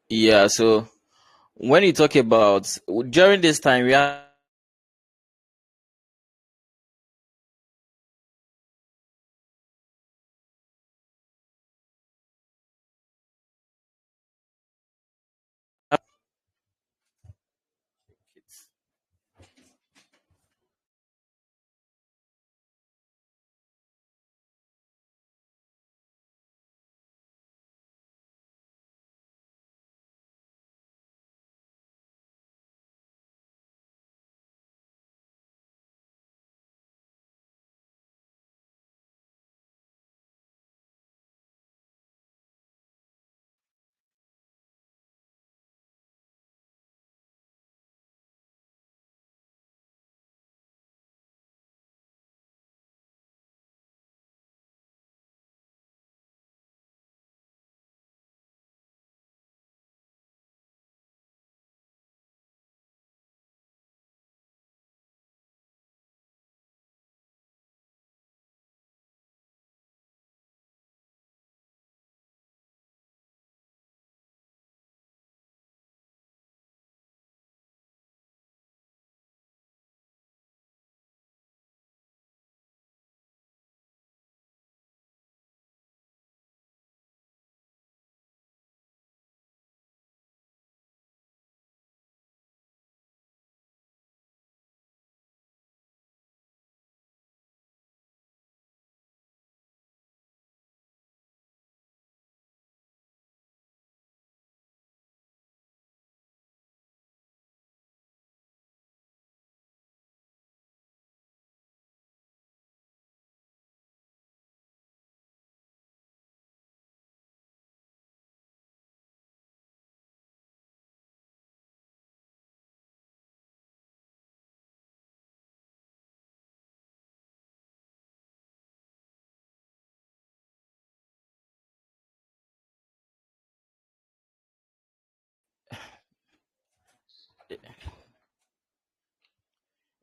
Yeah, so when you talk about during this time, we have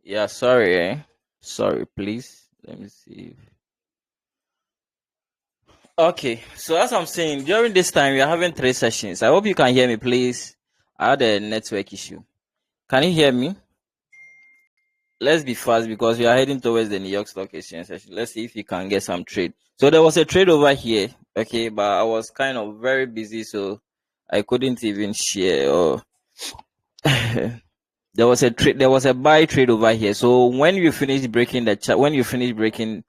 yeah, sorry, sorry, please. Let me see. Okay, so as I'm saying, during this time we are having three sessions. I hope you can hear me, please. I had a network issue. Can you hear me? Let's be fast because we are heading towards the New York Stock Exchange session. Let's see if you can get some trade. So there was a trade over here, okay, but I was kind of very busy, so I couldn't even share. Or there was a trade, there was a buy trade over here. So when you finish breaking the chart, when you finish breaking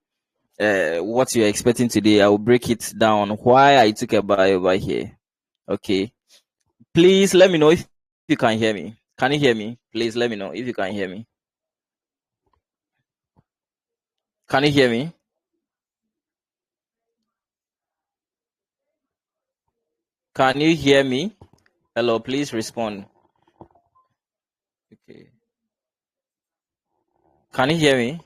what you're expecting today, I will break it down why I took a buy over here. Okay, please let me know if you can hear me. Can you hear me? Please let me know if you can hear me. Can you hear me? Can you hear me? Hello, please respond. Okay. Can you hear me?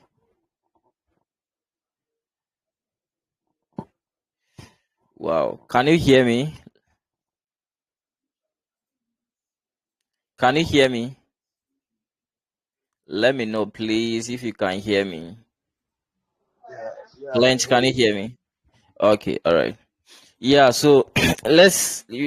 Wow. Can you hear me? Can you hear me? Let me know, please, if you can hear me. Yeah, I can Lynch, hear can you you. hear me? Okay, all right. Yeah, so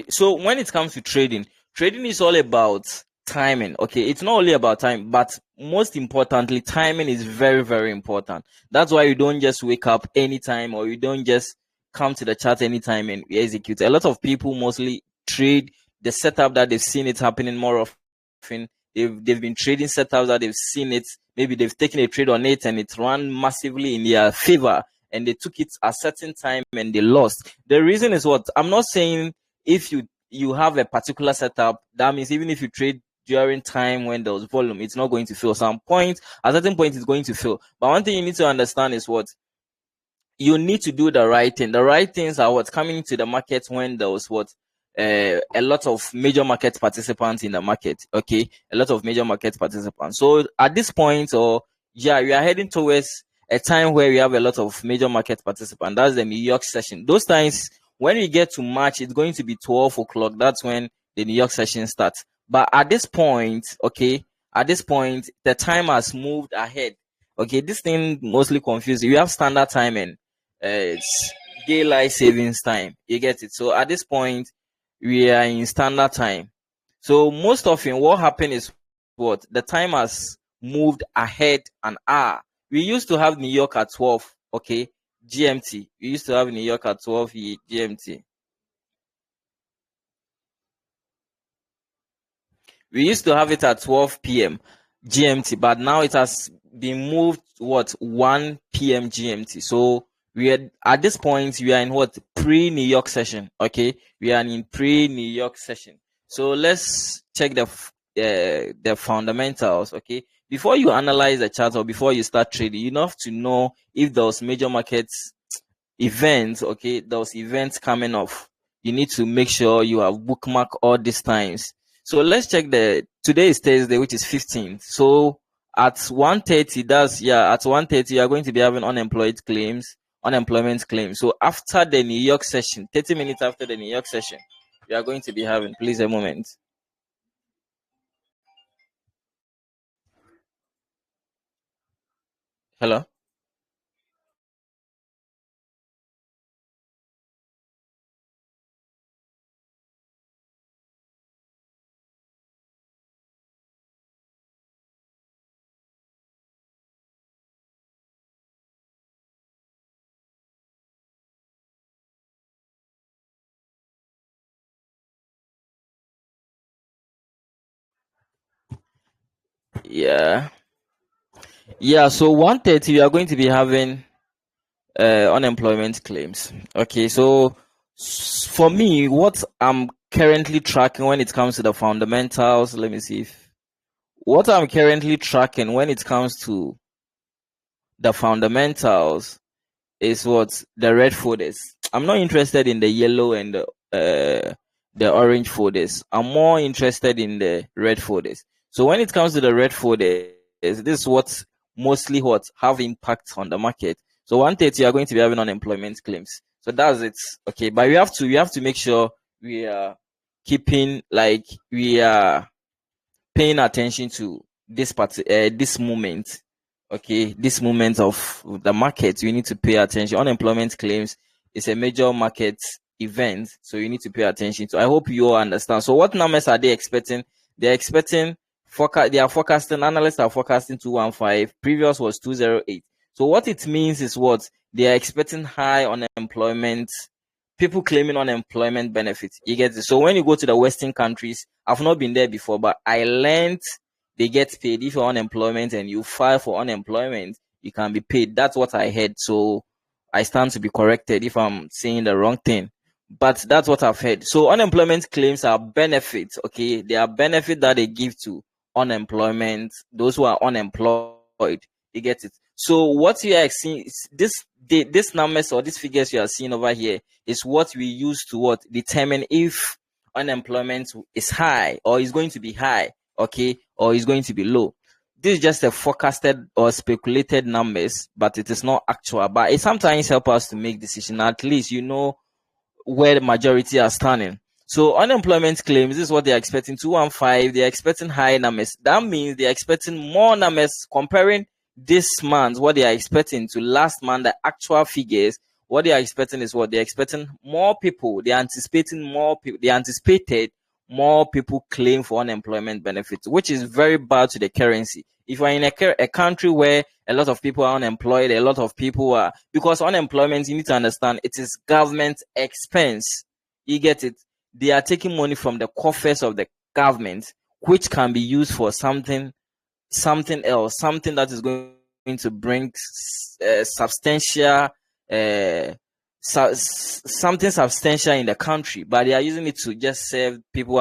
so when it comes to trading, trading is all about timing. Okay, it's not only about time, but most importantly, timing is very, very important. That's why you don't just wake up anytime, or you don't just come to the chart anytime and execute. A lot of people mostly trade the setup that they've seen it happening more often. They've been trading setups that they've seen it. Maybe they've taken a trade on it and it ran massively in their favor, and they took it a certain time and they lost. The reason is what? I'm not saying if you have a particular setup, that means even if you trade during time when there was volume, it's not going to fail. Some point, at a certain point, it's going to fail. But one thing you need to understand is what? You need to do the right thing. The right things are what's coming to the market when there was what? A lot of major market participants in the market. Okay, a lot of major market participants. So at this point, or yeah, we are heading towards a time where we have a lot of major market participants. That's the New York session. Those times when we get to March, it's going to be 12 o'clock. That's when the New York session starts. But at this point, okay, at this point, the time has moved ahead. Okay, this thing mostly confused you. You have standard time and it's daylight savings time. You get it. So at this point, we are in standard time. So most often what happened is what the time has moved ahead an hour. We used to have New York at 12, okay, GMT. We used to have New York at 12 GMT. We used to have it at 12 p.m. GMT, but now it has been moved to what 1 p.m. GMT. So we are at this point we are in what pre-New York session. Okay, we are in pre-New York session. So let's check the fundamentals. Okay, before you analyze the chart or before you start trading, you have to know if those major markets events, okay, those events coming off. You need to make sure you have bookmark all these times. So let's check today is Thursday, which is 15th. So at 1:30, at 1:30, you are going to be having unemployment claims. So after the New York session, 30 minutes after the New York session, we are going to be having, please a moment. Hello? Yeah. Yeah, so 1:30, we are going to be having unemployment claims. Okay, so for me, what I'm currently tracking when it comes to the fundamentals, let me see if what I'm currently tracking when it comes to the fundamentals is what the red folders. I'm not interested in the yellow and the orange folders. I'm more interested in the red folders. So when it comes to the red folders, this is what mostly what have impact on the market. So 1:30 you are going to be having unemployment claims. So that's it. Okay, but we have to make sure we are keeping like we are paying attention to this moment. Okay, this moment of the market, you need to pay attention. Unemployment claims is a major market event, so you need to pay attention to. I hope you all understand. So what numbers are they expecting? They're expecting they are forecasting, analysts are forecasting 215. Previous was 208. So what it means is what they are expecting high unemployment, people claiming unemployment benefits. You get it? So when you go to the Western countries, I've not been there before, but I learned they get paid. If you're unemployment and you file for unemployment, you can be paid. That's what I heard. So I stand to be corrected if I'm saying the wrong thing. But that's what I've heard. So unemployment claims are benefits, okay? They are benefits that they give to unemployment, those who are unemployed. You get it? So what you are seeing, this numbers or these figures you are seeing over here is what we use to what determine if unemployment is high or is going to be high, okay, or is going to be low. This is just a forecasted or speculated numbers, but it is not actual. But it sometimes helps us to make decision. At least you know where the majority are standing. So unemployment claims, this is what they're expecting, 215. They're expecting high numbers. That means they're expecting more numbers comparing this month, what they are expecting to last month, the actual figures. What they are expecting is what they're expecting more people. They're anticipating more people. They anticipated more people claim for unemployment benefits, which is very bad to the currency. If you're in a country where a lot of people are unemployed, a lot of people are, because unemployment, you need to understand, it is government expense. You get it? They are taking money from the coffers of the government, which can be used for something else, something that is going to bring substantial something substantial in the country, but they are using it to just serve people who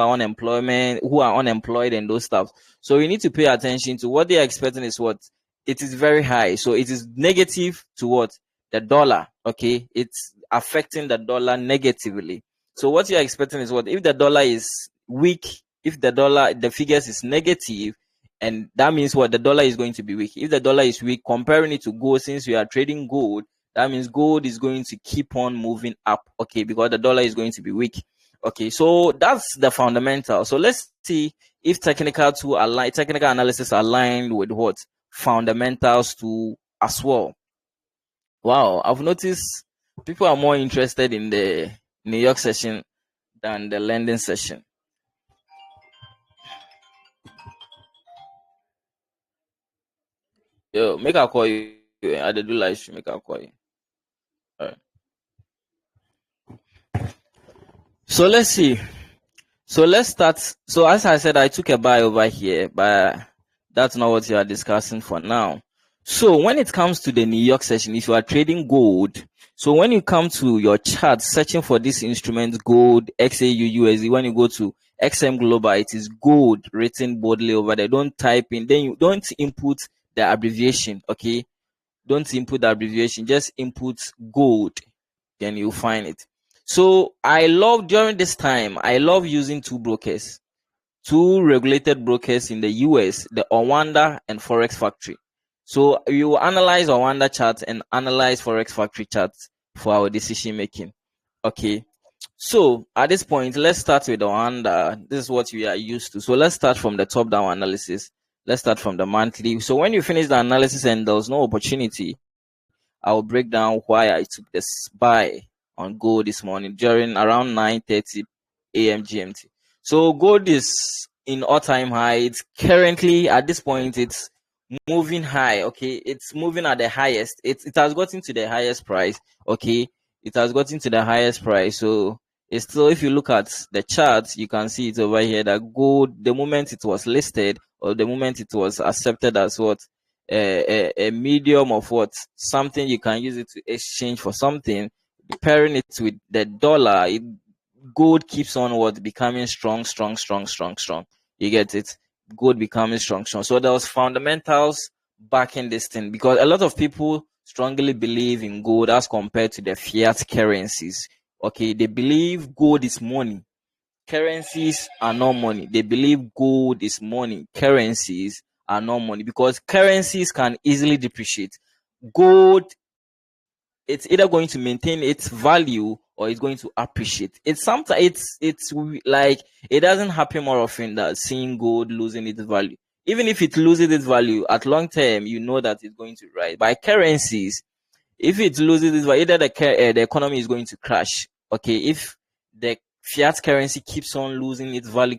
are unemployed and those stuff. So you need to pay attention to what they are expecting is what it is very high. So it is negative to what the dollar. Okay, it's affecting the dollar negatively. So what you are expecting is what if the dollar is weak, if the figures is negative, and that means what the dollar is going to be weak. If the dollar is weak, comparing it to gold, since we are trading gold, that means gold is going to keep on moving up, okay, because the dollar is going to be weak. Okay, so that's the fundamental. So let's see if technical analysis aligned with what fundamentals too as well. Wow, I've noticed people are more interested in the New York session than the lending session. Yo, make a call you. I did do live stream. Make a call you. All right. So let's see. So let's start. So as I said, I took a buy over here, but that's not what you are discussing for now. So when it comes to the New York session, if you are trading gold, so when you come to your chart searching for this instrument, gold, XAU, USD, when you go to XM Global, it is gold written boldly over there. Don't type in, then you don't input the abbreviation, okay? Don't input the abbreviation, just input gold, then you'll find it. So I love, during this time, I love using two brokers, two regulated brokers in the US, the Owanda and Forex Factory. So you analyze Owanda charts and analyze Forex Factory charts for our decision making. Okay. So at this point, let's start with Owanda. This is what we are used to. So let's start from the top down analysis. Let's start from the monthly. So when you finish the analysis and there was no opportunity, I'll break down why I took this buy on gold this morning during around 9:30 a.m. GMT. So gold is in all-time high. It's currently at this point, it's moving high. Okay, it's moving at the highest. It has gotten to the highest price. Okay, it has gotten to the highest price. So it's still, if you look at the chart, you can see it over here that gold, the moment it was listed or the moment it was accepted as what a medium of what, something you can use it to exchange for something, pairing it with the dollar, gold keeps on what, becoming strong. You get it? Gold becoming strong. So there was fundamentals backing this thing, because a lot of people strongly believe in gold as compared to the fiat currencies. Okay, they believe gold is money. Currencies are not money. They believe gold is money. Currencies are not money, because currencies can easily depreciate. Gold, it's either going to maintain its value or it's going to appreciate. It's sometimes it's like, it doesn't happen more often that seeing gold losing its value. Even if it loses its value at long term, you know that it's going to rise. By currencies, if it loses its value, either the economy is going to crash. Okay, if the fiat currency keeps on losing its value,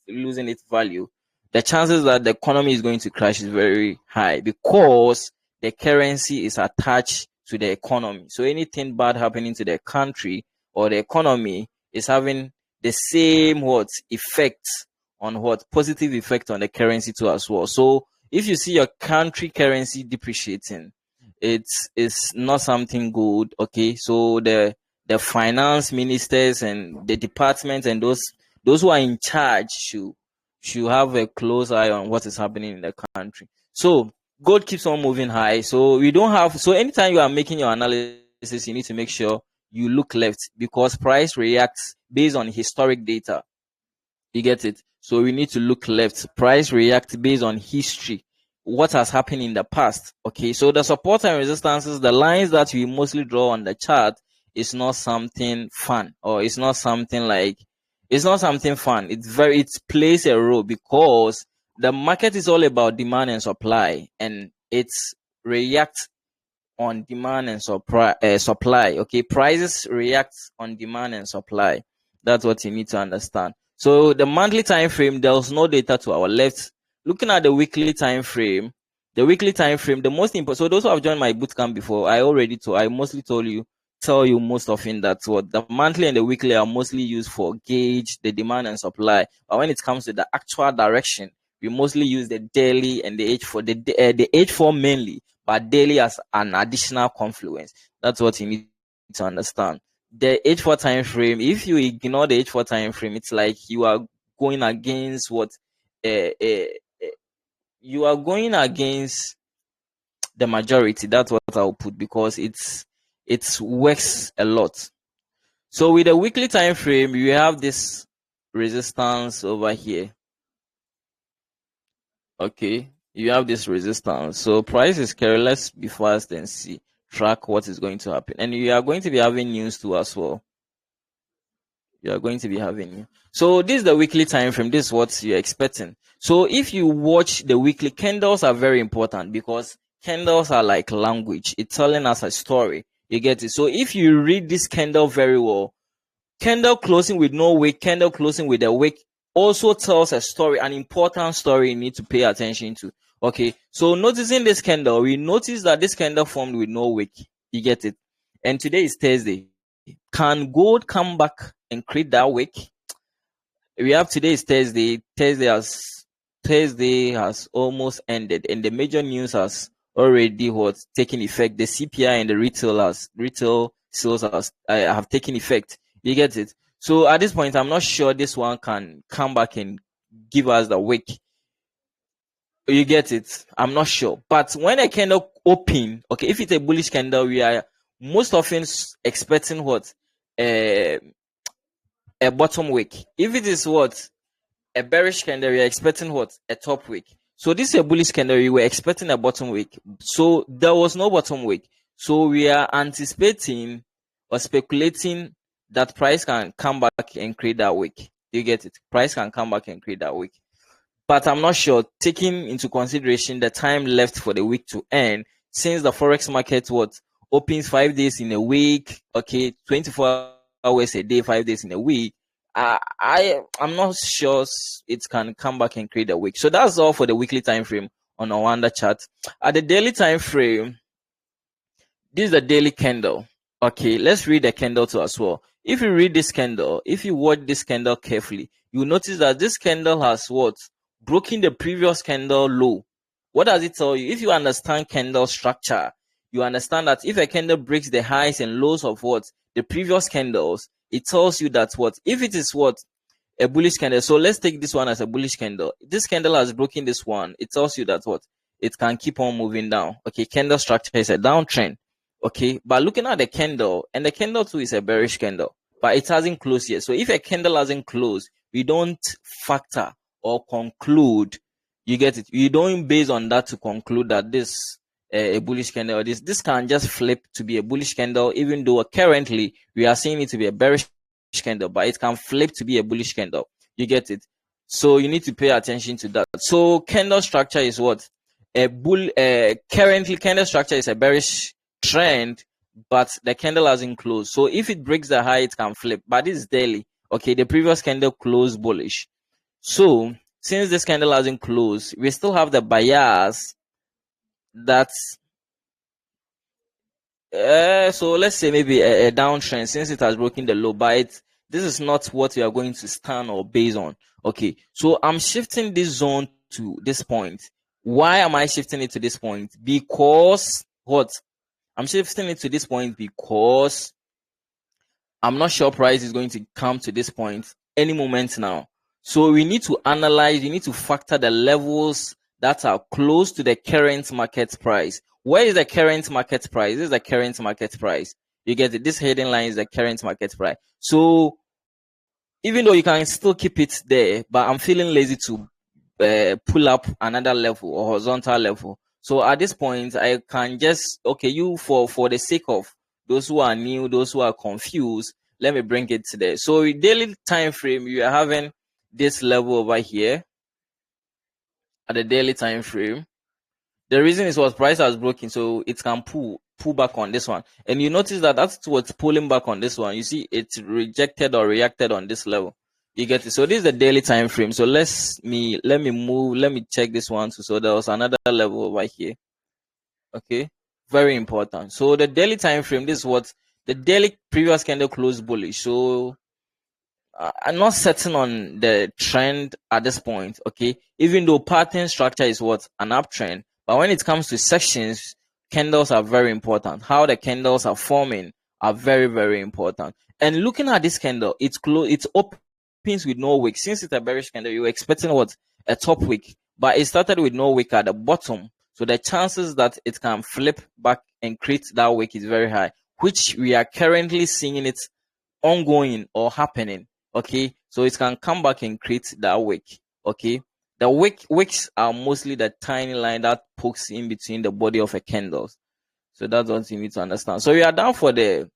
losing its value, the chances that the economy is going to crash is very high, because the currency is attached to the economy. So anything bad happening to the country or the economy is having the same effect on positive effect on the currency too as well. So if you see your country currency depreciating, it's not something good. Okay, so the finance ministers and the departments and those who are in charge should have a close eye on what is happening in the country. So gold keeps on moving high. So we don't have, so anytime you are making your analysis, you need to make sure you look left, because price reacts based on historic data. You get it? So we need to look left. Price reacts based on history, what has happened in the past. Okay, so the support and resistances, the lines that we mostly draw on the chart, is not something fun, or it's not something like, it's not something fun. It plays a role, because the market is all about demand and supply, and it's reacts on demand and supply. Okay, prices react on demand and supply. That's what you need to understand. So the monthly time frame, there's no data to our left. Looking at the weekly time frame, the most important. So those who have joined my bootcamp before, I mostly tell you most often that what the monthly and the weekly are mostly used for gauge the demand and supply. But when it comes to the actual direction, we mostly use the daily and the H4, the H4 mainly, but daily as an additional confluence. That's what you need to understand. The H4 time frame, if you ignore the H4 time frame, it's like you are going against you are going against the majority. That's what I'll put, because it works a lot. So with the weekly time frame, you have this resistance over here. Okay, you have this resistance. So price is carry. Let's be fast and see, track what is going to happen. And you are going to be having news too as well. You are going to be having. So this is the weekly time frame. This is what you're expecting. So if you watch the weekly, candles are very important, because candles are like language. It's telling us a story. You get it? So if you read this candle very well, Candle closing with no wick, candle closing with a wick also tells a story, an important story you need to pay attention to. Okay, so noticing this candle, we notice that this candle formed with no wick. You get it? And today is Thursday. Can gold come back and create that wick? We have today is Thursday. Thursday has almost ended, and the major news has already taken effect. The CPI and the retail sales have taken effect. You get it? So at this point, I'm not sure this one can come back and give us the wick. You get it? I'm not sure. But when a candle open, okay, if it's a bullish candle, we are most often expecting what? A bottom wick. If it is what? A bearish candle, we are expecting what? A top wick. So this is a bullish candle, we were expecting a bottom wick. So there was no bottom wick. So we are anticipating or speculating that price can come back and create that wick. Do you get it? Price can come back and create that wick. But I'm not sure, taking into consideration the time left for the week to end, since the Forex market opens 5 days in a week, okay, 24 hours a day, 5 days in a week, I'm not sure it can come back and create a wick. So that's all for the weekly time frame on our Wanda chart. At the daily time frame, this is the daily candle. Okay, let's read the candle too as well. If you read this candle, if you watch this candle carefully, you notice that this candle has broken the previous candle low. What does it tell you? If you understand candle structure, you understand that if a candle breaks the highs and lows of the previous candles, it tells you that if it is a bullish candle. So let's take this one as a bullish candle. This candle has broken this one. It tells you that it can keep on moving down. Okay, candle structure is a downtrend. Okay, but looking at the candle, and the candle too is a bearish candle, but it hasn't closed yet. So if a candle hasn't closed, we don't factor or conclude. You get it? You don't base on that to conclude that this a bullish candle, or this can just flip to be a bullish candle, even though currently we are seeing it to be a bearish candle, but it can flip to be a bullish candle. You get it? So you need to pay attention to that. So candle structure is currently candle structure is a bearish trend, but the candle hasn't closed. So if it breaks the high, it can flip, but it's daily. Okay, the previous candle closed bullish. So since this candle hasn't closed, we still have the bias that's so let's say maybe a downtrend since it has broken the low, but this is not what we are going to stand or base on. Okay, so I'm shifting this zone to this point. Why am I shifting it to this point? Because I'm shifting it to this point because I'm not sure price is going to come to this point any moment now. So we need to analyze, you need to factor the levels that are close to the current market price. Where is the current market price? This is the current market price. You get it? This heading line is the current market price. So even though you can still keep it there, but I'm feeling lazy to pull up another level or horizontal level. So at this point, I can just, for the sake of those who are new, those who are confused, let me bring it to there. So in daily time frame, you are having this level over here at the daily time frame. The reason is price has broken, so it can pull back on this one. And you notice that that's what's pulling back on this one. You see it's rejected or reacted on this level. You get it? So this is the daily time frame. So let me check this one too. So there was another level over here. Okay, very important. So the daily time frame, this is what the daily previous candle closed bullish. So I'm not certain on the trend at this point. Okay, even though pattern structure is an uptrend, but when it comes to sections, candles are very important. How the candles are forming are very, very important. And looking at this candle, it opens with no wick. Since it's a bearish candle, you're expecting a top wick, but it started with no wick at the bottom. So the chances that it can flip back and create that wick is very high, which we are currently seeing it ongoing or happening. Okay, so it can come back and create that wick. Okay, the wicks are mostly the tiny line that pokes in between the body of a candle. So that's what you need to understand. So we are down for the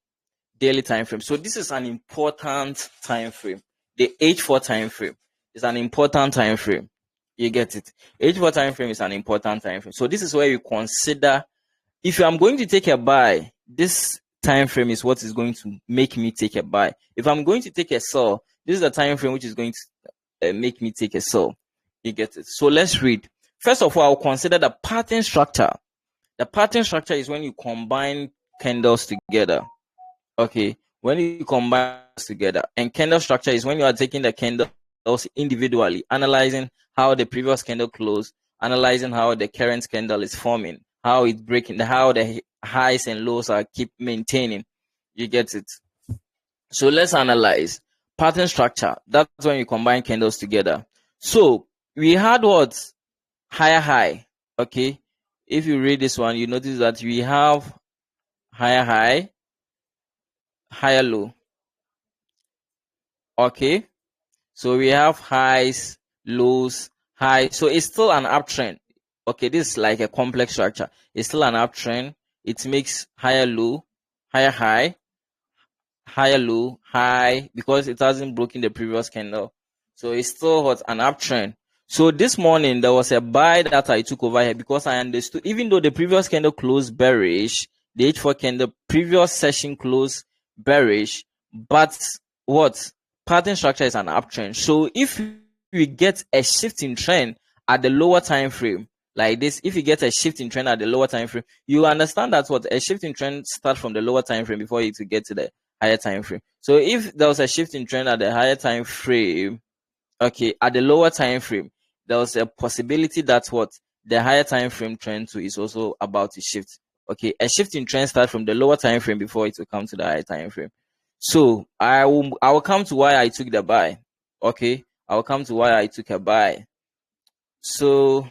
daily time frame. So this is an important time frame. The H4 time frame is an important time frame. You get it? H4 time frame is an important time frame. So this is where you consider, if I'm going to take a buy, this time frame is what is going to make me take a buy. If I'm going to take a sell, this is the time frame which is going to make me take a sell. You get it? So let's read. First of all, I'll consider the pattern structure. The pattern structure is when you combine candles together. Okay, when you combine together, and candle structure is when you are taking the candles individually, analyzing how the previous candle closed, analyzing how the current candle is forming, how it's breaking, how the highs and lows are keep maintaining. You get it? So let's analyze pattern structure. That's when you combine candles together. So we had what? Higher high. Okay, if you read this one, you notice that we have higher high, higher low. Okay, so we have highs, lows, high. So it's still an uptrend. Okay, this is like a complex structure. It's still an uptrend. It makes higher low, higher high, higher low, high, because it hasn't broken the previous candle. So it's still what, an uptrend. So this morning there was a buy that I took over here because I understood, even though the previous candle closed bearish, the H4 candle previous session closed bearish, but what, pattern structure is an uptrend. So if we get a shift in trend at the lower time frame like this, if you get a shift in trend at the lower time frame, you understand that what, a shift in trend starts from the lower time frame before you to get to the higher time frame. So if there was a shift in trend at the higher time frame, okay, at the lower time frame, there was a possibility that what, the higher time frame trend too is also about to shift. Okay, a shift in trend starts from the lower time frame before it will come to the higher time frame. So I will come to why I took the buy. Okay, I will come to why I took a buy. So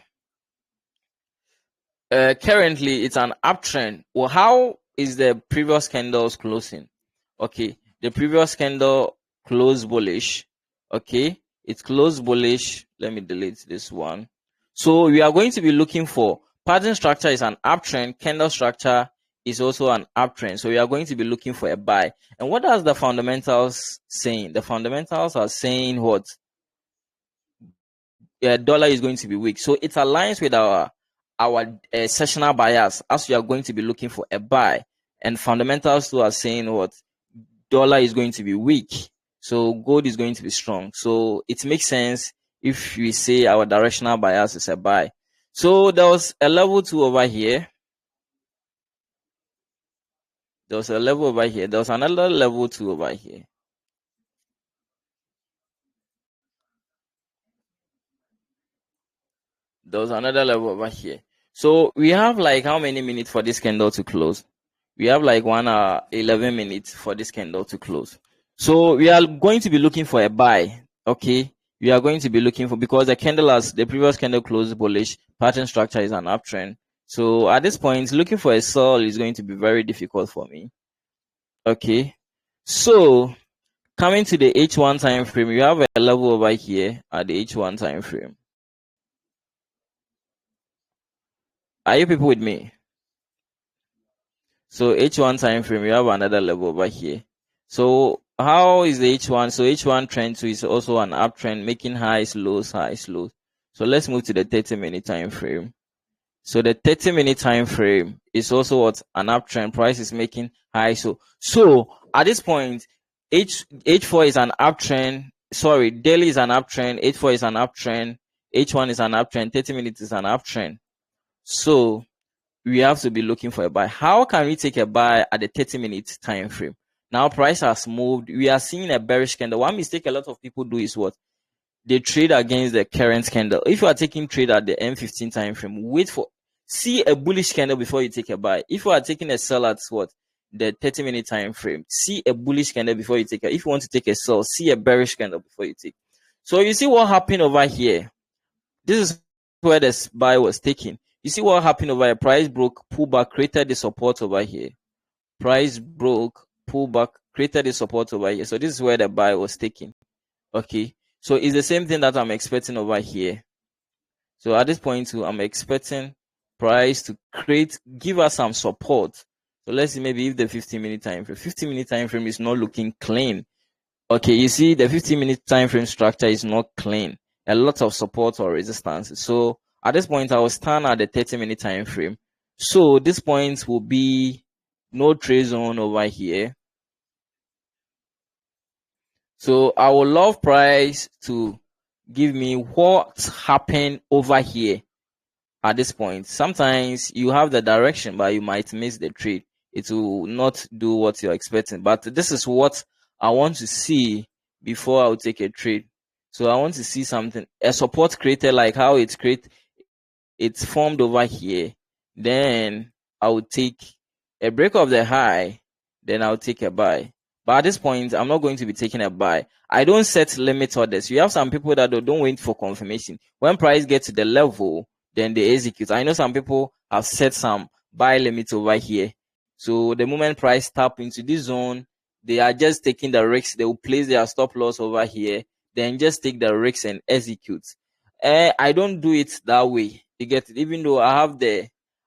currently it's an uptrend. Well, how is the previous candles closing? Okay, the previous candle closed bullish. Okay, it closed bullish. Let me delete this one. So we are going to be looking for pattern structure is an uptrend, candle structure is also an uptrend. So we are going to be looking for a buy. And what does the fundamentals saying? The fundamentals are saying what? Dollar is going to be weak. So it aligns with our sessional bias as we are going to be looking for a buy. And fundamentals too are saying what? Dollar is going to be weak. So gold is going to be strong. So it makes sense if we say our directional bias is a buy. So there was a level 2 over here. There was a level over here. There was another level 2 over here. There was another level over here. So we have like how many minutes for this candle to close? We have like 1 hour, 11 minutes for this candle to close. So we are going to be looking for a buy. Okay, we are going to be looking for, because the previous candle closed bullish, pattern structure is an uptrend. So at this point, looking for a sell is going to be very difficult for me. Okay, so coming to the H1 time frame, you have a level over here at the H1 time frame. Are you people with me? So H1 time frame, we have another level over here. So how is the H1? So H1 trend 2 is also an uptrend, making highs, lows, highs, lows. So let's move to the 30-minute time frame. So the 30-minute time frame is also what, an uptrend. Price is making highs. So at this point, H4 is an uptrend. Sorry, daily is an uptrend. H4 is an uptrend. H1 is an uptrend. 30 minutes is an uptrend. So we have to be looking for a buy. How can we take a buy at the 30-minute time frame? Now price has moved. We are seeing a bearish candle. One mistake a lot of people do is what? They trade against the current candle. If you are taking trade at the M15 time frame, see a bullish candle before you take a buy. If you are taking a sell at what? The 30-minute time frame, see a bullish candle before you take it. If you want to take a sell, see a bearish candle before you take. So you see what happened over here. This is where the buy was taken. You see what happened over here. Price broke, pullback, created the support over here. Price broke, pullback, created the support over here. So this is where the buy was taken. Okay. So it's the same thing that I'm expecting over here. So at this point too, I'm expecting price to give us some support. So let's see, maybe if the 15-minute time frame, 15-minute time frame is not looking clean. Okay, you see the 15-minute time frame structure is not clean. A lot of support or resistance. So at this point, I will stand at the 30-minute time frame. So this point will be no trade zone over here. So I would love price to give me what happened over here at this point. Sometimes you have the direction, but you might miss the trade. It will not do what you're expecting. But this is what I want to see before I will take a trade. So I want to see something, a support created like how it's formed over here. Then I will take a break of the high. Then I'll take a buy. But at this point, I'm not going to be taking a buy. I don't set limit orders. You have some people that don't wait for confirmation. When price gets to the level, then they execute. I know some people have set some buy limits over here. So the moment price tap into this zone, they are just taking the risks. They will place their stop loss over here, then just take the risks and execute. I don't do it that way. You get it? Even though I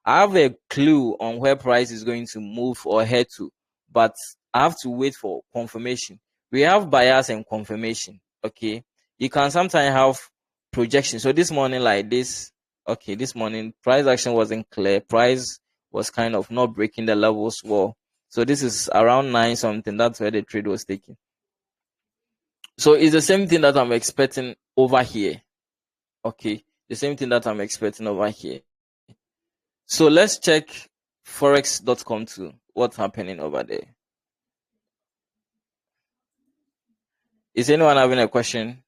have a clue on where price is going to move or head to, but I have to wait for confirmation. We have bias and confirmation. Okay, you can sometimes have projection. So this morning, like this, okay, this morning price action wasn't clear. Price was kind of not breaking the levels well. So this is around 9 something. That's where the trade was taken. So it's the same thing that I'm expecting over here. Okay, the same thing that I'm expecting over here. So let's check forex.com too. What's happening over there? Is anyone having a question?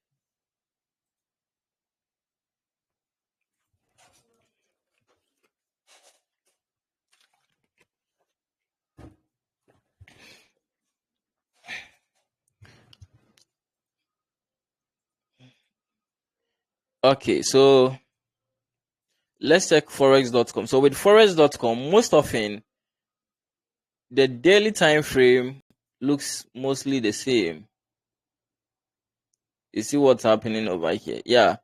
Okay, so let's check forex.com. So with forex.com, most often the daily time frame looks mostly the same. You see what's happening over here? Yeah,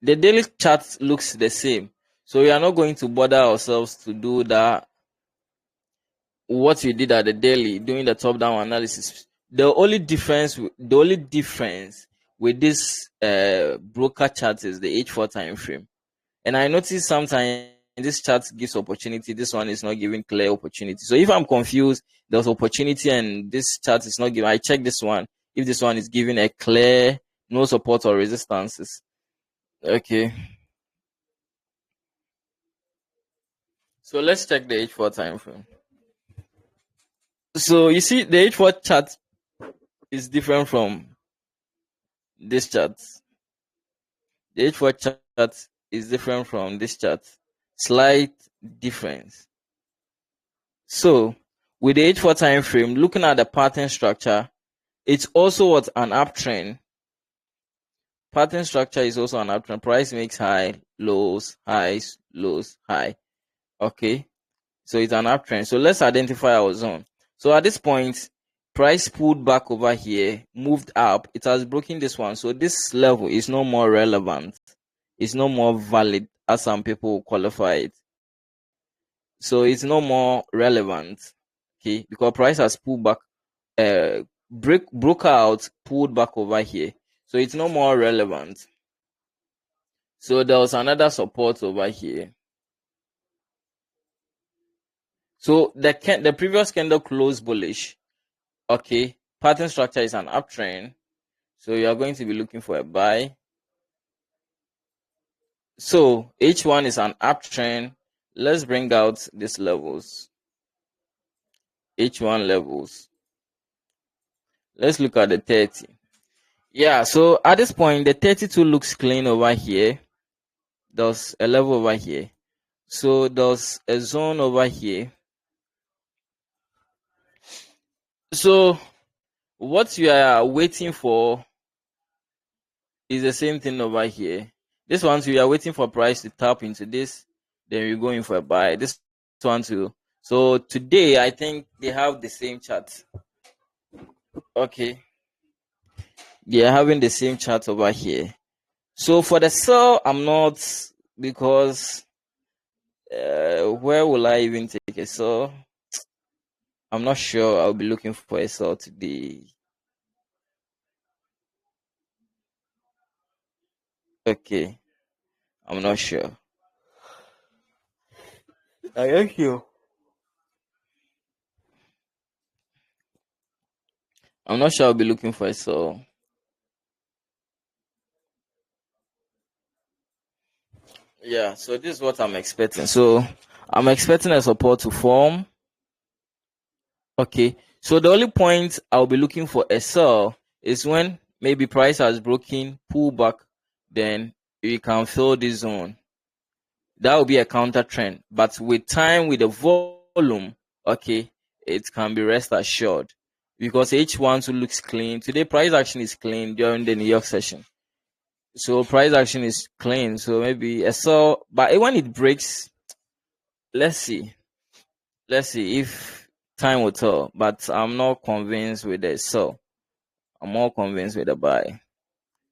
the daily chart looks the same. So we are not going to bother ourselves to do that. What we did at the daily, doing the top-down analysis. The only difference with this broker chart is the H4 time frame. And I noticed sometimes this chart gives opportunity. This one is not giving clear opportunity. So if I'm confused, there's opportunity and this chart is not giving. I check this one. If this one is giving a clear no support or resistances. Okay. So let's check the H4 time frame. So you see the H4 chart is different from this chart. The H4 chart is different from this chart. Slight difference. So with the H4 time frame, looking at the pattern structure, it's also what an uptrend. Pattern structure is also an uptrend. Price makes high, lows, highs, lows, high. Okay. So it's an uptrend. So let's identify our zone. So at this point, price pulled back over here, moved up. It has broken this one. So this level is no more relevant. It's no more valid as some people qualify it. So it's no more relevant. Okay, because price has pulled back, broke out, pulled back over here. So it's no more relevant. So there was another support over here. So the previous candle closed bullish. Okay, pattern structure is an uptrend. So you are going to be looking for a buy. So H1 is an uptrend. Let's bring out these levels. H1 levels. Let's look at the 30. Yeah, so at this point, the 32 looks clean over here. There's a level over here. So there's a zone over here. So what you are waiting for is the same thing over here. This one, we are waiting for price to tap into this. Then we're going for a buy. This one too. So today, I think they have the same chart. Okay. They are having the same chart over here. So for the sell, I'm not, because where will I even take a sell? I'm not sure. I'll be looking for a sell today. Okay. I'm not sure. I thank you. I'm not sure I'll be looking for a sell. Yeah, so this is what I'm expecting. So I'm expecting a support to form. Okay. So the only point I'll be looking for a sell is when maybe price has broken, pull back, then you can fill this zone. That will be a counter trend. But with time, with the volume, okay, it can be rest assured. Because H1 too looks clean. Today price action is clean during the New York session. So price action is clean. So maybe a sell, but when it breaks, let's see. Let's see if time will tell. But I'm not convinced with the sell. I'm more convinced with the buy.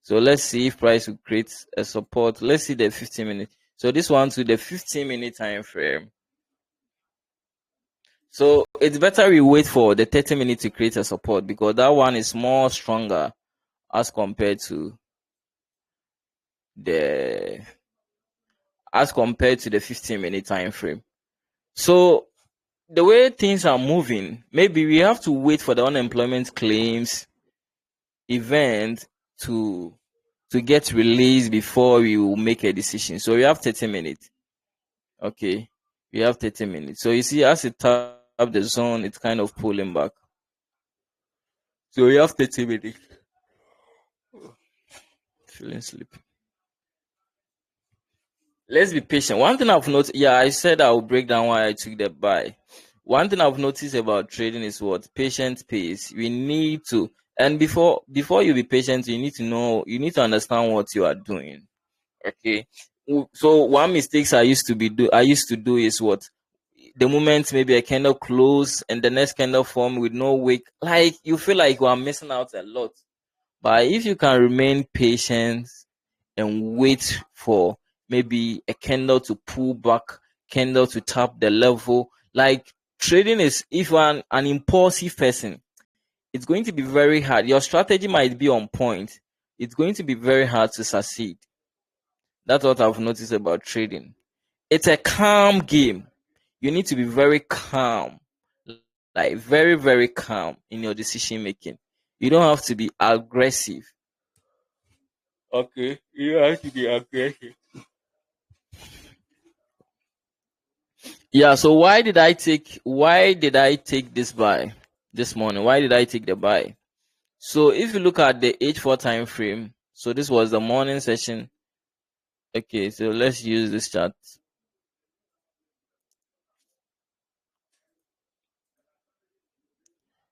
So let's see if price will create a support. Let's see the 15 minute. So this one to the 15-minute time frame. So it's better we wait for the 30 minutes to create a support because that one is more stronger as compared to the the 15-minute time frame. So the way things are moving, maybe we have to wait for the unemployment claims event to get released before we will make a decision. So we have 30 minutes. Okay. We have 30 minutes. So you see, as it tap the zone, it's kind of pulling back. So we have 30 minutes. Feeling sleepy. Let's be patient. One thing I've noticed, yeah, I said I will break down why I took the buy. One thing I've noticed about trading is what patient pays. We need to, and before you be patient, you need to know, you need to understand what you are doing. Okay. So one mistakes I used to do is what the moment maybe a candle close and the next candle form with no wick, like you feel like you are missing out a lot. But if you can remain patient and wait for maybe a candle to pull back, candle to tap the level, like trading is, if you're an impulsive person, it's going to be very hard. Your strategy might be on point. It's going to be very hard to succeed. That's what I've noticed about trading. It's a calm game. You need to be very calm, like very, very calm in your decision making. You don't have to be aggressive. Okay, you have to be aggressive. Yeah, so why did I take this buy this morning? Why did I take the buy? So if you look at the H4 time frame, so this was the morning session. Okay, so let's use this chart.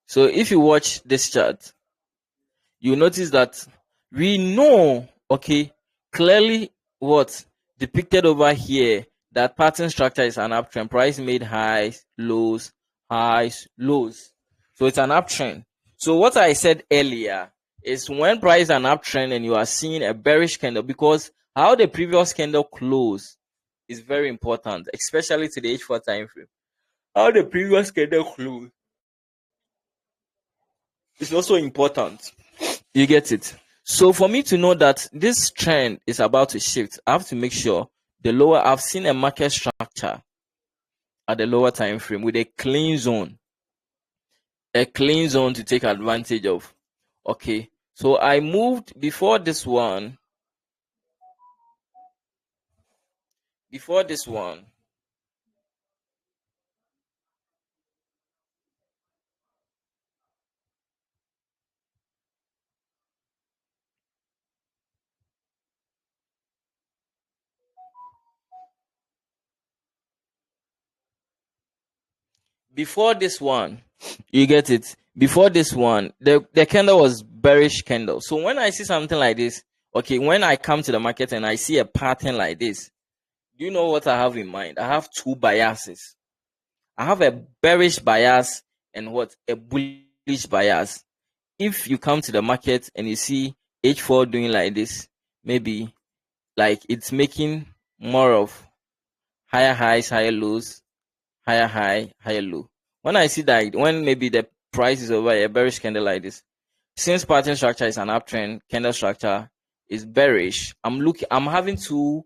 So if you watch this chart, you notice that we know, okay, clearly what depicted over here, that pattern structure is an uptrend. Price made highs, lows, highs, lows. So it's an uptrend. So what I said earlier is when price is an uptrend and you are seeing a bearish candle, because how the previous candle closed is very important, especially to the H4 time frame. How the previous candle closed is also important. You get it? So for me to know that this trend is about to shift, I have to make sure I've seen a market structure at the lower time frame with a clean zone to take advantage of. Okay. So I moved before this one. Before this one, you get it? Before this one, the candle was bearish candle. So when I see something like this, okay, when I come to the market and I see a pattern like this, do you know what I have in mind? I have two biases. I have a bearish bias and what a bullish bias. If you come to the market and you see H4 doing like this, maybe like it's making more of higher highs, higher lows, higher high, higher low. When I see that, when maybe the price is over a bearish candle like this, since pattern structure is an uptrend, candle structure is bearish. I'm having two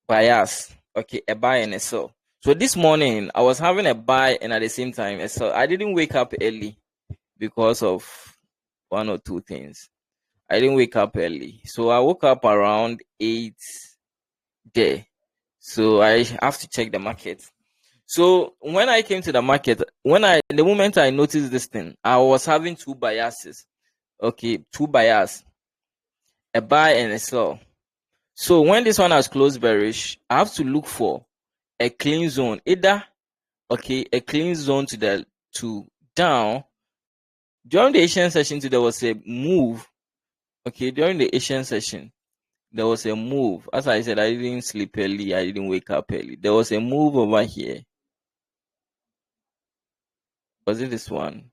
bias. Okay, a buy and a sell. So this morning I was having a buy and at the same time a sell. I didn't wake up early because of one or two things. I didn't wake up early, so I woke up around 8 there. So I have to check the market. So when I came to the market, the moment I noticed this thing, I was having two biases. Okay, two bias, a buy and a sell. So when this one has closed bearish, I have to look for a clean zone, either a clean zone to down. During the Asian session, there was a move. Okay, during the Asian session, there was a move. As I said, I didn't sleep early. I didn't wake up early. There was a move over here. Was it this one?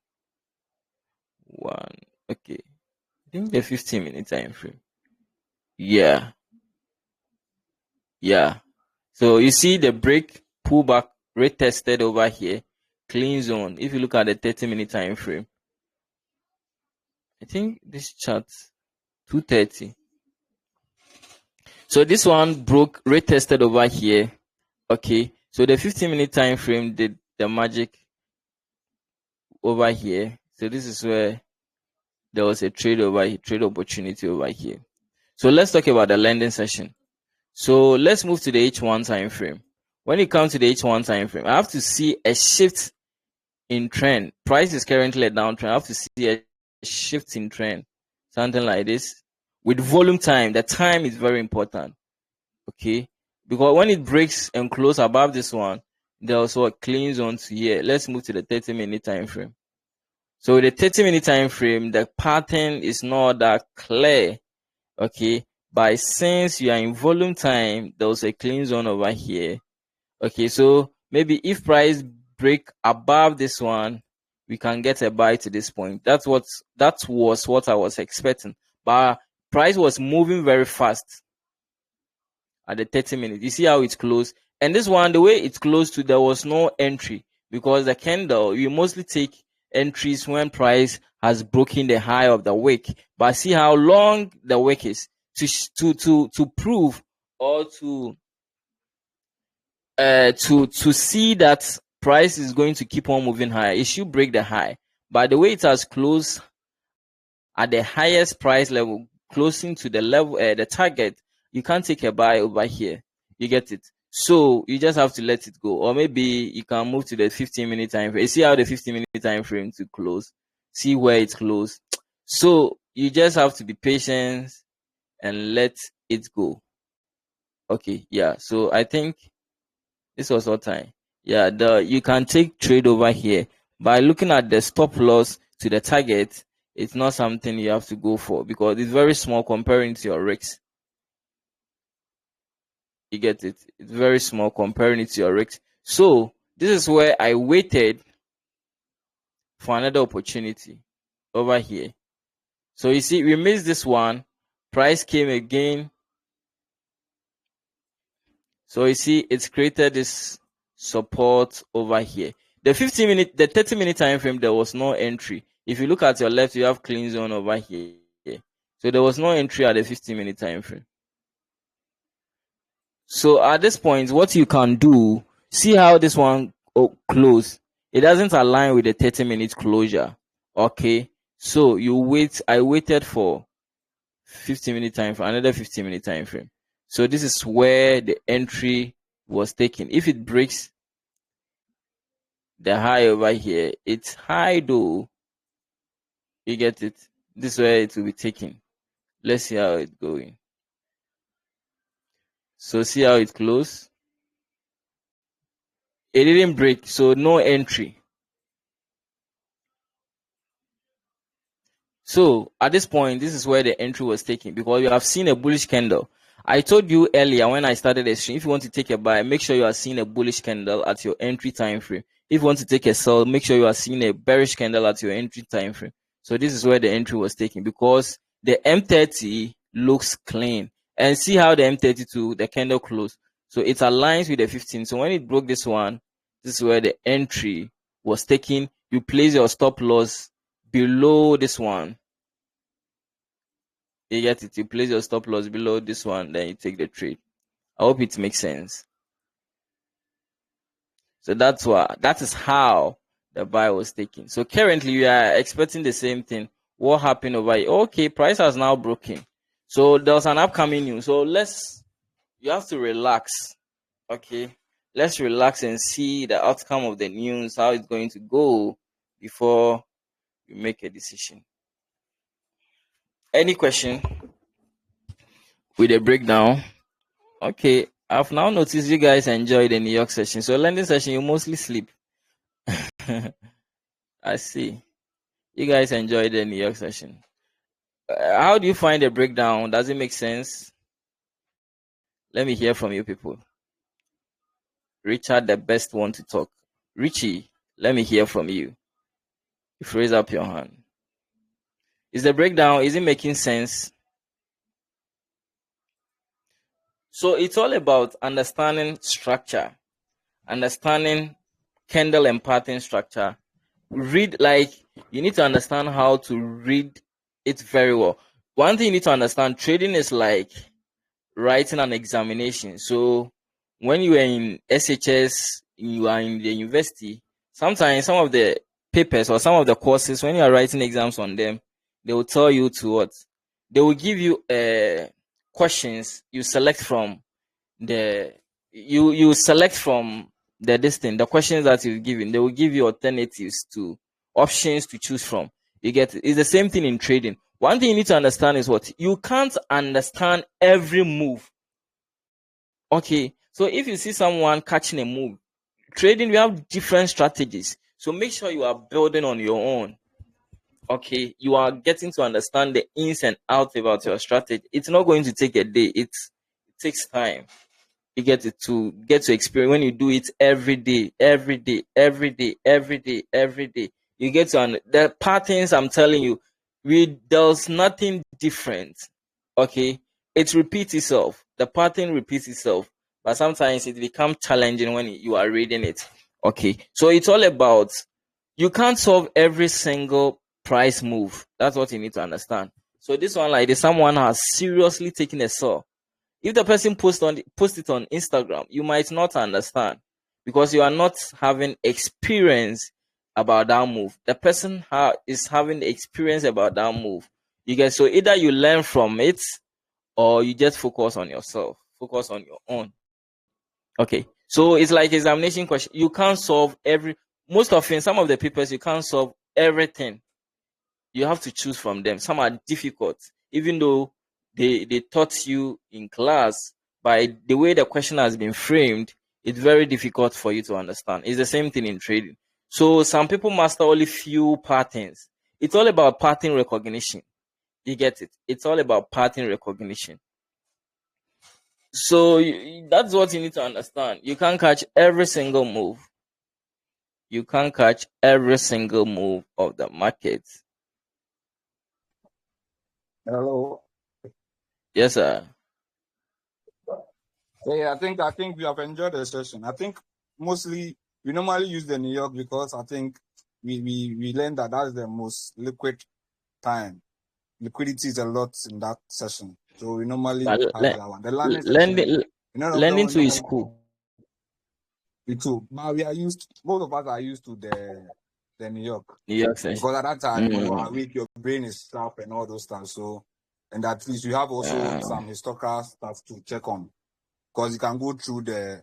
Okay. I think the 15-minute time frame. Yeah. So you see the break, pullback, retested over here, clean zone. If you look at the 30-minute time frame, I think this chart 230. So this one broke, retested over here. Okay. So the 15-minute time frame did the magic over here. So this is where there was a trade opportunity over here. So let's talk about the lending session. So let's move to the H1 time frame. When it comes to the H1 time frame, I have to see a shift in trend. Price is currently a downtrend. I have to see a shift in trend, something like this. With volume time, the time is very important. Okay, because when it breaks and close above this one, there also a clean zone to here. Let's move to the 30-minute time frame. So the 30-minute time frame, the pattern is not that clear. Okay, but since you are in volume time, there was a clean zone over here. Okay, so maybe if price break above this one, we can get a buy to this point. That was what I was expecting. But price was moving very fast at the 30 minutes. You see how it's closed? And this one, the way it's closed to, there was no entry, because the candle, you mostly take entries when price has broken the high of the wick. But see how long the wick is to prove or to see that price is going to keep on moving higher. It should break the high. But the way it has closed at the highest price level, closing to the level, the target, you can't take a buy over here. You get it? So you just have to let it go. Or maybe you can move to the 15-minute time frame. You see how the 15-minute time frame to close. See where it's closed. So you just have to be patient and let it go. Okay, yeah. So I think this was what time. Yeah, you can take trade over here. By looking at the stop loss to the target, it's not something you have to go for, because it's very small comparing to your risks. You get it? It's very small comparing it to your risks. So this is where I waited for another opportunity over here. So you see, we missed this one. Price came again. So you see, it's created this support over here. The 30-minute time frame, there was no entry. If you look at your left, you have clean zone over here. So there was no entry at the 15-minute time frame. So at this point, what you can do, see how this one closed. It doesn't align with the 30-minute closure. Okay. So you wait. I waited for 15-minute time frame, another 15-minute time frame. So this is where the entry was taken. If it breaks the high over here, it's high though. You get it? This is where it will be taken. Let's see how it's going. So see how it closed. It didn't break, so no entry. So at this point, this is where the entry was taken, because you have seen a bullish candle. I told you earlier when I started the stream, if you want to take a buy, make sure you are seeing a bullish candle at your entry time frame. If you want to take a sell, make sure you are seeing a bearish candle at your entry time frame. So this is where the entry was taken, because the M30 looks clean. And see how the M32, the candle closed. So it aligns with the 15. So when it broke this one, this is where the entry was taken. You place your stop loss below this one. You get it? You place your stop loss below this one, then you take the trade. I hope it makes sense. So that is how the buy was taken. So currently you are expecting the same thing. What happened over here? Okay, price has now broken. So there's an upcoming news. So you have to relax. Okay, let's relax and see the outcome of the news, how it's going to go before you make a decision. Any question with a breakdown? Okay, I've now noticed you guys enjoy the New York session. So lending session, you mostly sleep. I see. You guys enjoy the New York session. How do you find the breakdown? Does it make sense? Let me hear from you people. Richard, the best one to talk. Richie, let me hear from you. If you raise up your hand. Is the breakdown, is it making sense? So it's all about understanding structure, understanding candle and pattern structure. Read, like, you need to understand how to read it very well. One thing you need to understand, trading is like writing an examination. So when you are in SHS, you are in the university, sometimes some of the papers or some of the courses, when you are writing exams on them, they will tell you to what? They will give you questions you select from you select from the questions that you've given. They will give you alternatives to options to choose from. You get it? It's the same thing in trading. One thing you need to understand is what? You can't understand every move. Okay, so if you see someone catching a move, trading, we have different strategies. So make sure you are building on your own. Okay, you are getting to understand the ins and outs about your strategy. It's not going to take a day. It takes time. You get to experience when you do it every day, every day, every day, every day, every day. You get to the patterns. I'm telling you, there's nothing different. Okay, it repeats itself. The pattern repeats itself, but sometimes it becomes challenging when you are reading it. Okay, so it's all about, you can't solve every single price move. That's what you need to understand. So this one, like this, someone has seriously taken a saw. If the person post it on Instagram, you might not understand because you are not having experience about that move. The person is having experience about that move. You get, so either you learn from it or you just focus on yourself, focus on your own. Okay, so it's like examination question. You can't solve most often some of the papers you can't solve everything. You have to choose from them. Some are difficult, even though they taught you in class. By the way the question has been framed, it's very difficult for you to understand. It's the same thing in trading. So some people master only few patterns. It's all about pattern recognition. You get it? It's all about pattern recognition. So that's what you need to understand. You can't catch every single move. You can't catch every single move of the market. Hello. Yes, sir. Yeah, I think we have enjoyed the session. I think mostly we normally use the New York because I think we learned that that's the most liquid time. Liquidity is a lot in that session, so we normally have that one. The landing session, lending to is cool. Me too. But both of us are used to the New York session because at that time you are weak, your brain is sharp and all those stuff. So, and at least you have also some historical stuff to check on. Because you can go through the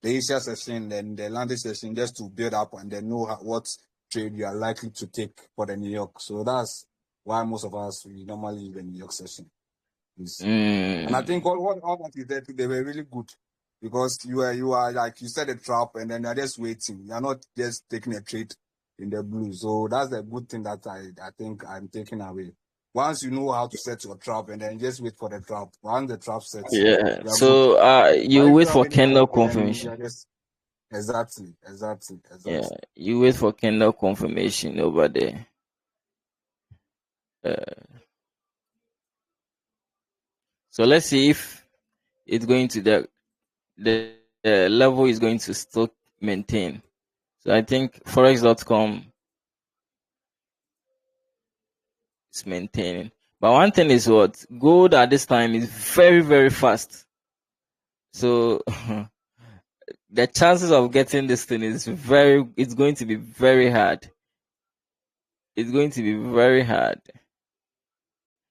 Asia session and the landing session just to build up and then know what trade you are likely to take for the New York. So that's why most of us, we normally use the New York session. And I think all that is there, they were really good because you are like you said, a trap and then you're just waiting. You're not just taking a trade in the blue. So that's the good thing that I think I'm taking away. Once you know how to set your trap and then just wait for the trap. Once the trap sets, yeah. So you wait for candle confirmation. Exactly. Yeah, you wait for candle confirmation over there. So let's see if it's going to the level is going to still maintain. So I think forex.com is maintaining. But one thing is what? Gold at this time is very, very fast. So the chances of getting this thing is it's going to be very hard. It's going to be very hard.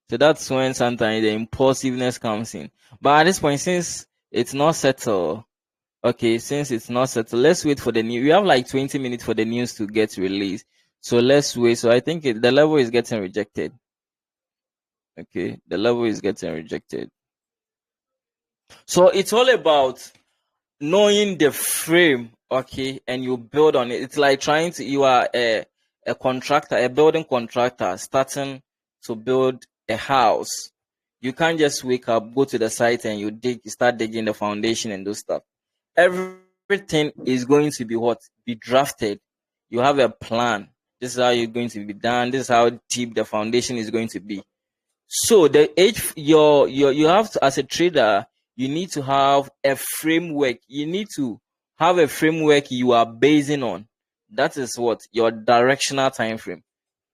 So that's when sometimes the impulsiveness comes in. But at this point, since it's not settled, okay, since it's not settled, let's wait for the news. We have like 20 minutes for the news to get released. So let's wait. So I think the level is getting rejected. Okay, the level is getting rejected. So it's all about knowing the frame, okay, and you build on it. It's like you are a contractor, a building contractor, starting to build a house. You can't just wake up, go to the site, and you start digging the foundation and those stuff. Everything is going to be be drafted. You have a plan. This is how you're going to be done. This is how deep the foundation is going to be. So you have to, as a trader, you need to have a framework. You need to have a framework you are basing on. That is what your directional time frame.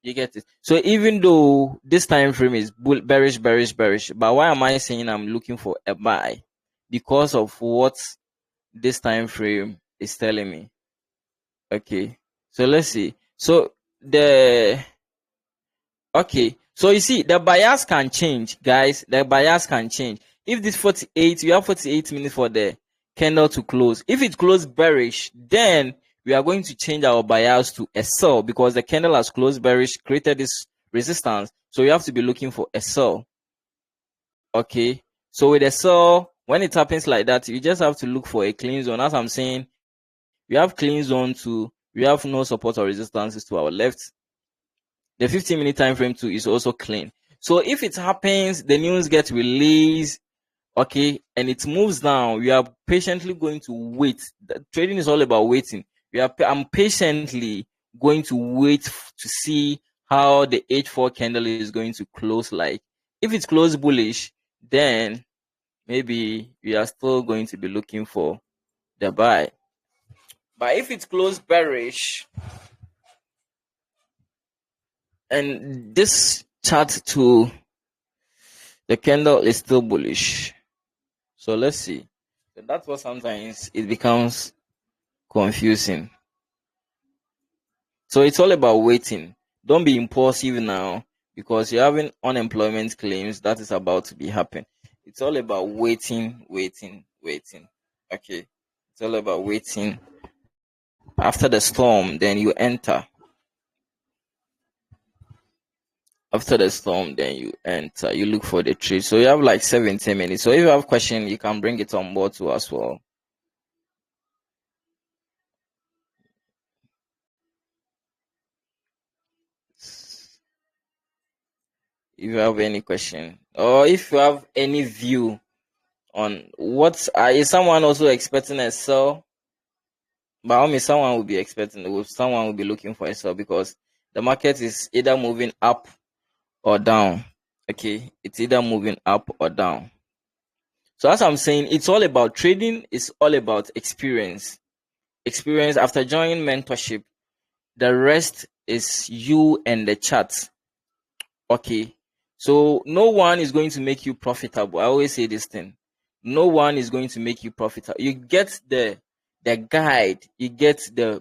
You get it. So even though this time frame is bearish, but why am I saying I'm looking for a buy? Because of what this time frame is telling me. Okay. So let's see. So so you see, the bias can change, guys. The bias can change. If this 48, we have 48 minutes for the candle to close. If it closed bearish, then we are going to change our bias to a sell, because the candle has closed bearish, created this resistance. So you have to be looking for a sell. Okay. So with a sell, when it happens like that, you just have to look for a clean zone. As I'm saying, we have clean zone we have no support or resistances to our left. The 15-minute time frame too is also clean. So if it happens, the news gets released, okay, and it moves down, we are patiently going to wait. Trading is all about waiting. I'm patiently going to wait to see how the H4 candle is going to close like. If it's closed bullish, then maybe we are still going to be looking for the buy. But if it's closed bearish, and this chart to the candle is still bullish, so let's see. So that's what sometimes it becomes confusing. So it's all about waiting. Don't be impulsive now, because you're having unemployment claims that is about to be happen. It's all about waiting. Okay, it's all about waiting. After the storm, then you enter. After the storm, then you enter. You look for the trade. So you have like 17 minutes. So if you have question, you can bring it on board too as well. If you have any question, or if you have any view on what is someone also expecting a sell, but I mean someone will be expecting, someone will be looking for a sell, because the market is either moving up or down. Okay, it's either moving up or down. So as I'm saying, it's all about trading. It's all about experience. After joining mentorship, the rest is you and the chart. Okay, so no one is going to make you profitable. I always say this thing. No one is going to make you profitable. You get the guide, you get the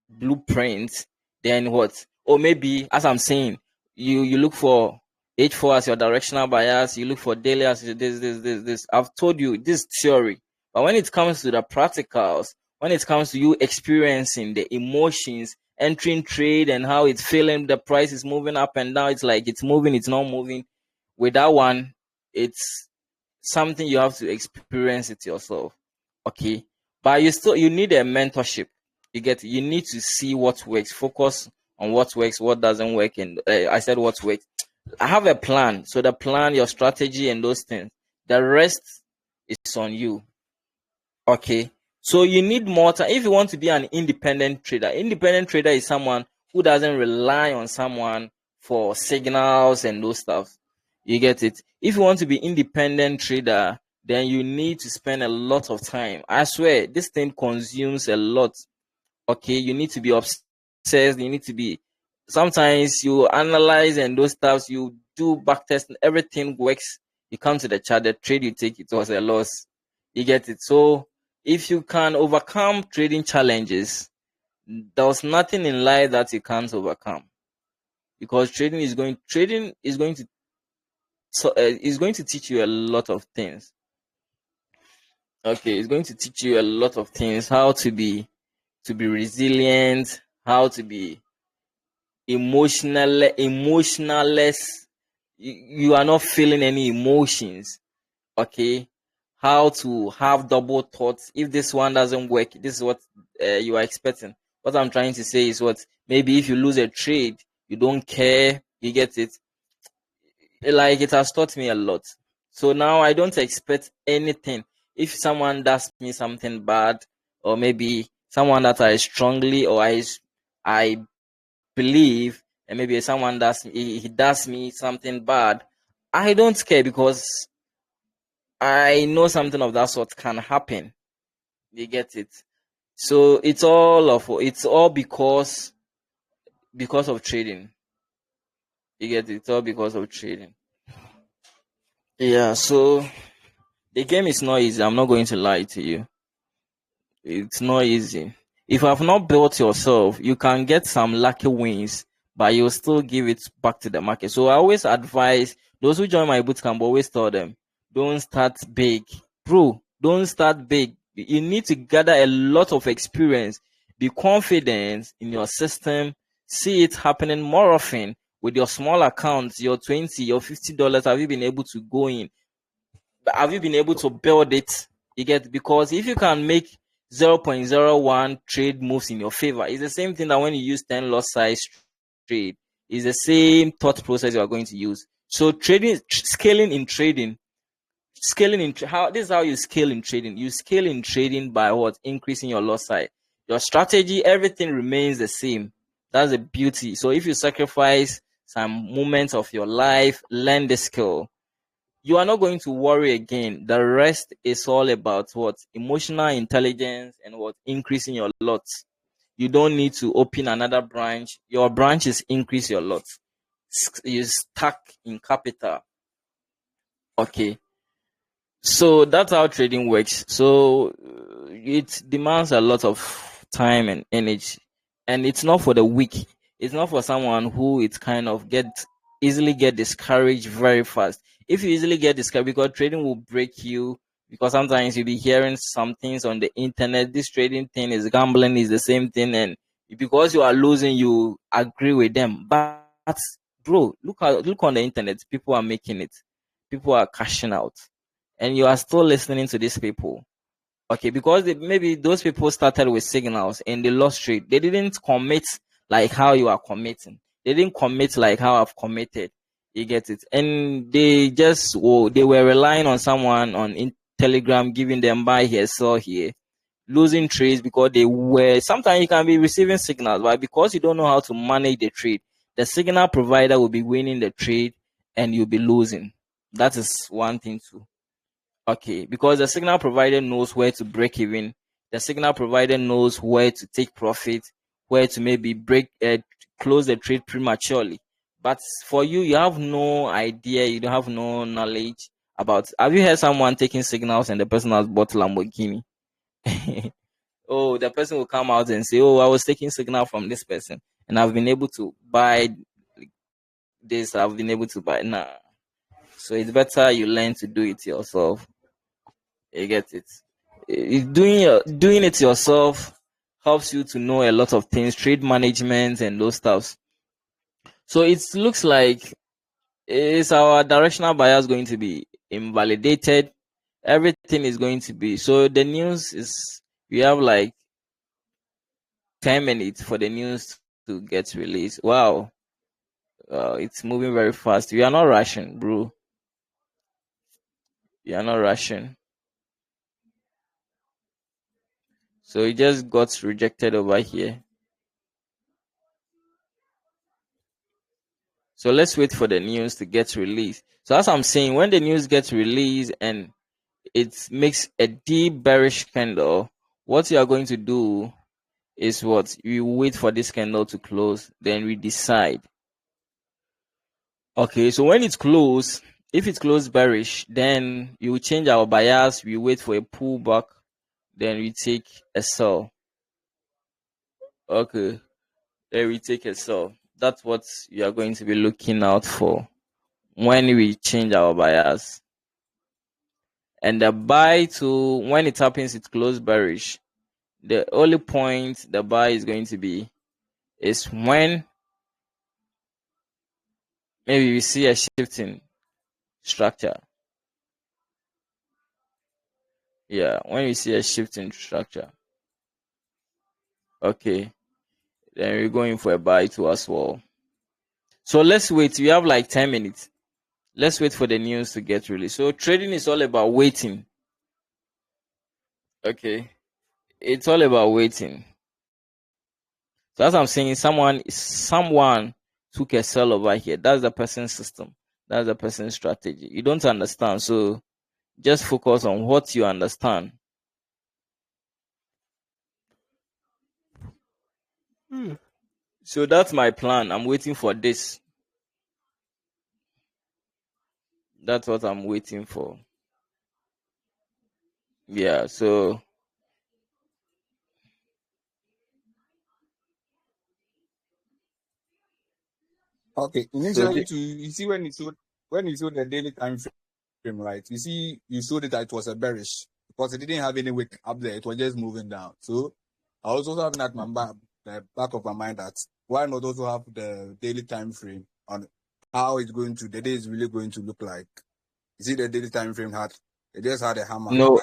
blueprint, then what? Or maybe, as I'm saying, you look for H4 as your directional bias, you look for daily as this. I've told you this theory. But when it comes to the practicals, when it comes to you experiencing the emotions, entering trade and how it's feeling, the price is moving up and down, it's like it's moving, it's not moving. With that one, it's something you have to experience it yourself. Okay. But you need a mentorship. You need to see what works, focus on what works, what doesn't work. And I said what works. I have a plan. So the plan, your strategy, and those things. The rest is on you. Okay. So you need more time. If you want to be an independent trader is someone who doesn't rely on someone for signals and those stuff. You get it? If you want to be independent trader, then you need to spend a lot of time. I swear, this thing consumes a lot. Okay, you need to be obsessed. You need to be. Sometimes you analyze and those stuffs. You do back testing. Everything works. You come to the chart. The trade you take, it was a loss. You get it? So if you can overcome trading challenges, there's nothing in life that you can't overcome, because trading is going to is going to teach you a lot of things. Okay, it's going to teach you a lot of things: how to be resilient, how to be emotionless. You are not feeling any emotions. Okay, how to have double thoughts. If this one doesn't work, this is what you are expecting. What I'm trying to say is, what maybe if you lose a trade, you don't care. You get it? Like, it has taught me a lot. So now I don't expect anything. If someone does me something bad, or maybe someone that I strongly, or I believe, and maybe someone he does me something bad, I don't care, because I know something of that sort can happen. You get it? So it's all because of trading. You get it? It's all because of trading. Yeah. So the game is not easy. I'm not going to lie to you. It's not easy. If you have not built yourself, you can get some lucky wins, but you'll still give it back to the market. So I always advise those who join my bootcamp, always tell them, don't start big. Bro, don't start big. You need to gather a lot of experience. Be confident in your system. See it happening more often with your small accounts, your 20, your $50. Have you been able to go in? Have you been able to build it? You get, because if you can make 0.01 trade moves in your favor, it's the same thing that when you use 10 lot size trade, it's the same thought process you are going to use. So scaling in trading, how this is how you scale in trading. You scale in trading by what? Increasing your lot size. Your strategy, everything remains the same. That's the beauty. So if you sacrifice some moments of your life, learn the skill, you are not going to worry again. The rest is all about what? Emotional intelligence and what? Increasing your lots. You don't need to open another branch. Your branch is increase your lots. You stack in capital. Okay. So that's how trading works. So it demands a lot of time and energy, and it's not for the weak. It's not for someone who it's kind of easily get discouraged very fast. If you easily get discouraged, because trading will break you, because sometimes you'll be hearing some things on the internet. This trading thing is gambling, is the same thing, and because you are losing, you agree with them. But bro, look on the internet. People are making it. People are cashing out, and you are still listening to these people. Okay, because maybe those people started with signals and they lost trade. They didn't commit like how you are committing. They didn't commit like how I've committed. You get it? And they just they were relying on someone on Telegram giving them buy here, sell here, losing trades because they were. Sometimes you can be receiving signals, but because you don't know how to manage the trade, the signal provider will be winning the trade and you'll be losing. That is one thing too. Okay, because the signal provider knows where to break even. The signal provider knows where to take profit, where to maybe close the trade prematurely. But for you, you have no idea. You don't have no knowledge about. Have you heard someone taking signals and the person has bought Lamborghini? Oh, the person will come out and say, "Oh, I was taking signal from this person, and I've been able to buy this. I've been able to buy." Nah. So it's better you learn to do it yourself. You get it? Doing it yourself helps you to know a lot of things, trade management and those stuffs. So it looks like, is our directional bias going to be invalidated? Everything is going to be. So the news is, we have like 10 minutes for the news to get released. Wow. It's moving very fast. We are not rushing, bro. We are not rushing. So it just got rejected over here. So let's wait for the news to get released. So as I'm saying, when the news gets released and it makes a deep bearish candle, what you are going to do is what? You wait for this candle to close, then we decide. Okay, so when it's closed, if it's closed bearish, then you change our bias. We wait for a pullback, then we take a sell. Okay, then we take a sell. That's what you are going to be looking out for when we change our bias. And the buy to when it happens, it close bearish. The only point the buy is going to be is when maybe we see a shifting structure. Yeah, when we see a shifting structure. Okay, then we're going for a buy to as well. So let's wait. We have like 10 minutes. Let's wait for the news to get released. So trading is all about waiting. Okay, it's all about waiting. So as I'm saying, someone took a sell over here. That's the person's system. That's the person's strategy. You don't understand, so just focus on what you understand. So that's my plan. I'm waiting for this. That's what I'm waiting for. Yeah, so Okay, so initially, you see when you showed the daily time frame, right? You see, you showed it that it was a bearish because it didn't have any wick up there. It was just moving down. So I was also having that the back of my mind that why not also have the daily time frame on how it's going to the day is really going to look like. You see, the daily time frame it just had a hammer no,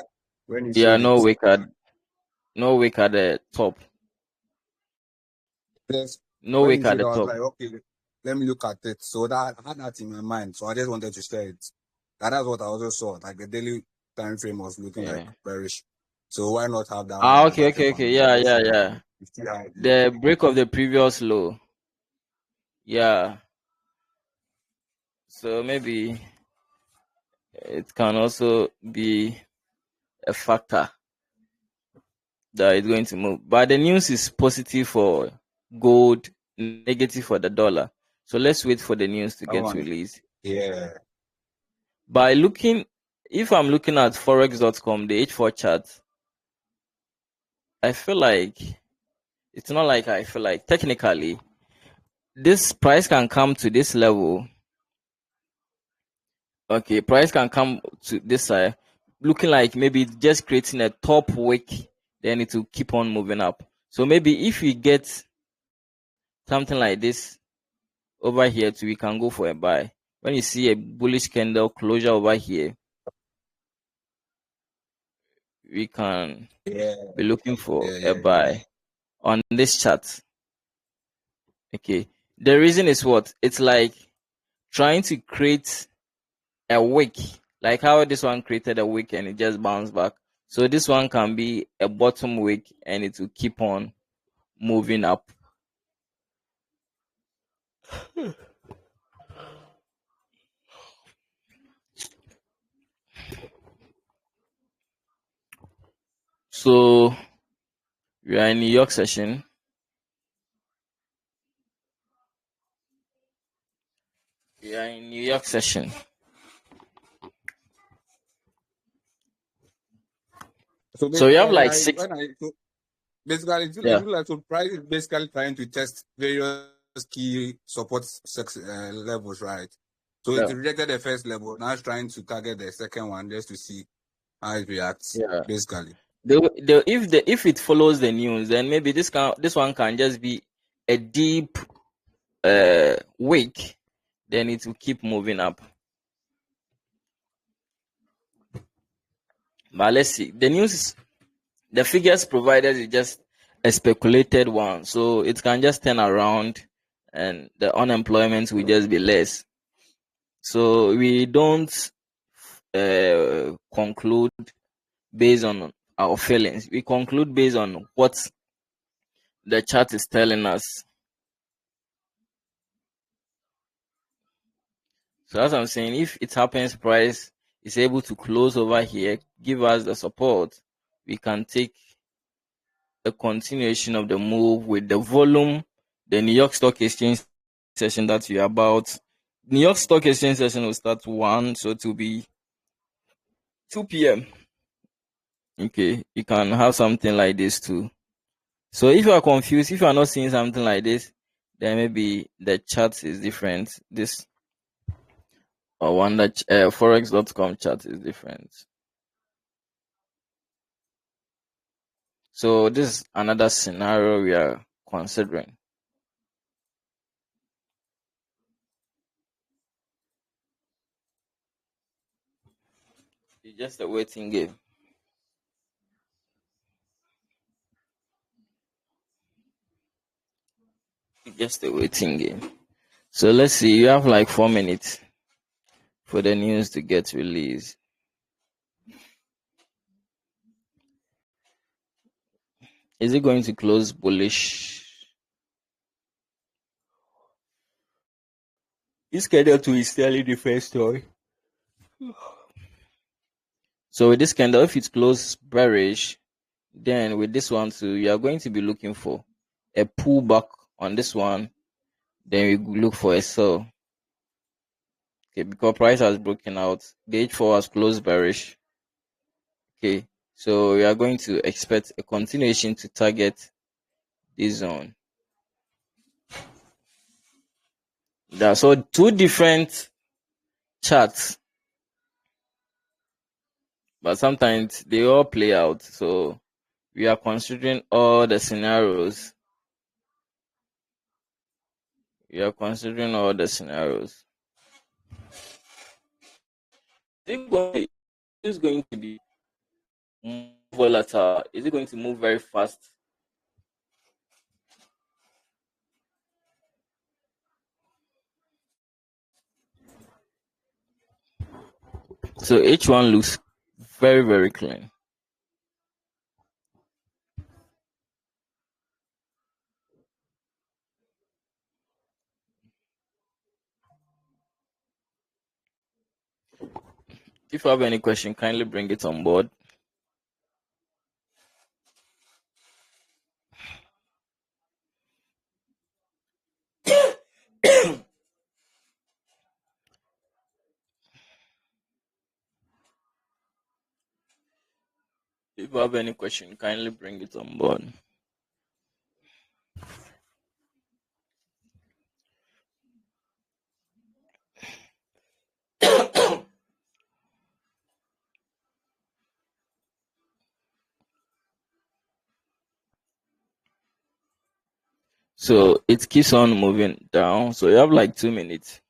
when you yeah, showed it. no wick at the top. Yes, No when wick you at showed, the I was top. like, okay, let me look at it. So that I had that in my mind. So I just wanted to share it. And that's what I also saw. Like the daily time frame was looking like Yeah. bearish. So why not have that one Ah, at the okay, back of okay, my okay. mind? Yeah, You yeah, see, yeah. you see how it look. The break of the previous low. Yeah. So maybe it can also be a factor that is going to move. But the news is positive for gold, negative for the dollar. So let's wait for the news to That get one. released. Yeah. By looking, if I'm looking at forex.com, the H4 chart, I feel like it's not like I feel like technically this price can come to this level. Okay, price can come to this side, looking like maybe just creating a top wick, then it will keep on moving up. So maybe if we get something like this over here too, we can go for a buy. When you see a bullish candle closure over here, we can Yeah. be looking for Yeah. a Yeah. Yeah. buy on this chart. Okay. The reason is what? It's like trying to create a wick, like how this one created a wick and it just bounced back. So this one can be a bottom wick and it will keep on moving up. So we are in New York session. We are in New York session. So So we have basically, like six. basically Yeah. it look like so price is basically trying to test various key support levels, right? So it Yeah. rejected the first level. Now it's trying to target the second one just to see how it reacts. Yeah. Basically. If it follows the news, then maybe this one can just be a deep wick, then it will keep moving up. But let's see. The figures provided is just a speculated one, so it can just turn around, and the unemployment will just be less. So we don't conclude based on our feelings. We conclude based on what the chart is telling us. So as I'm saying, if it happens, price is able to close over here, give us the support, we can take a continuation of the move with the volume, the New York Stock Exchange session that you're about. New York Stock Exchange session will start 1, so it will be 2 p.m. Okay, you can have something like this too. So if you are confused, if you are not seeing something like this, then maybe the chart is different. This or one that forex.com chart is different. So this is another scenario we are considering. It's just a waiting game. It's just a waiting game. So let's see. You have like 4 minutes for the news to get released. Is it going to close bullish? This candle too is fairly different story. So with this candle, if it closes bearish, then with this one too, you are going to be looking for a pullback on this one. Then we look for a sell. Okay, because price has broken out. The H4 has closed bearish. Okay, so we are going to expect a continuation to target this zone. Yeah, so two different charts, but sometimes they all play out. So we are considering all the scenarios. We are considering all the scenarios. Is it going to be more volatile? Is it going to move very fast? So H1 looks very, very clean. If you have any question, kindly bring it on board. If you have any question, kindly bring it on board. So it keeps on moving down. So you have like 2 minutes.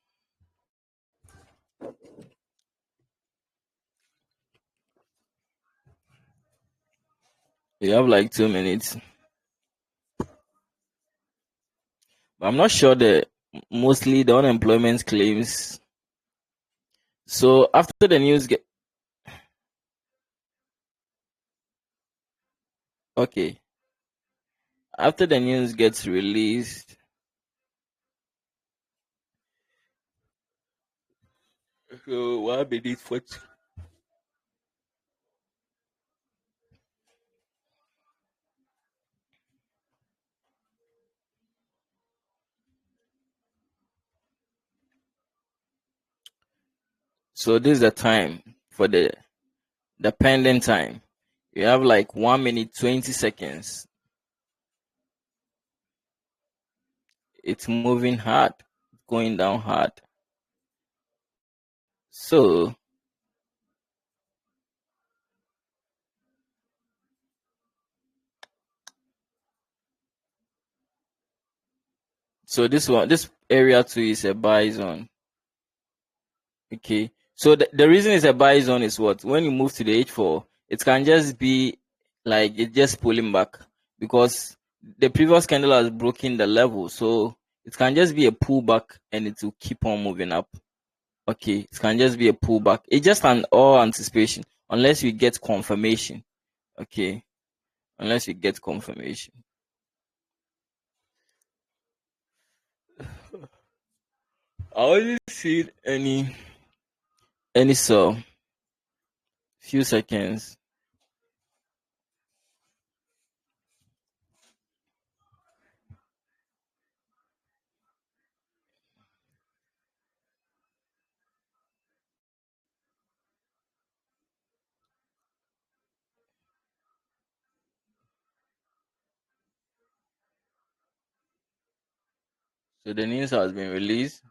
You have like 2 minutes. But I'm not sure that mostly the unemployment claims. So after the news get okay. After the news gets released, so 1 minute for so this is the time for the pending time. You have like 1 minute 20 seconds. It's moving hard, going down hard. So this area too is a buy zone. Okay. So the reason it's a buy zone is what? When you move to the H4, it can just be like it's just pulling back because the previous candle has broken the level. So it can just be a pullback and it will keep on moving up. Okay. It can just be a pullback. It's just an all anticipation unless we get confirmation. Okay. Unless we get confirmation. I only see any so few seconds. So the news has been released.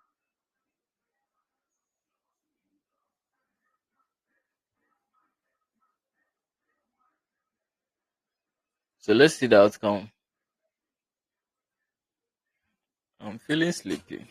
So let's see the outcome. I'm feeling sleepy.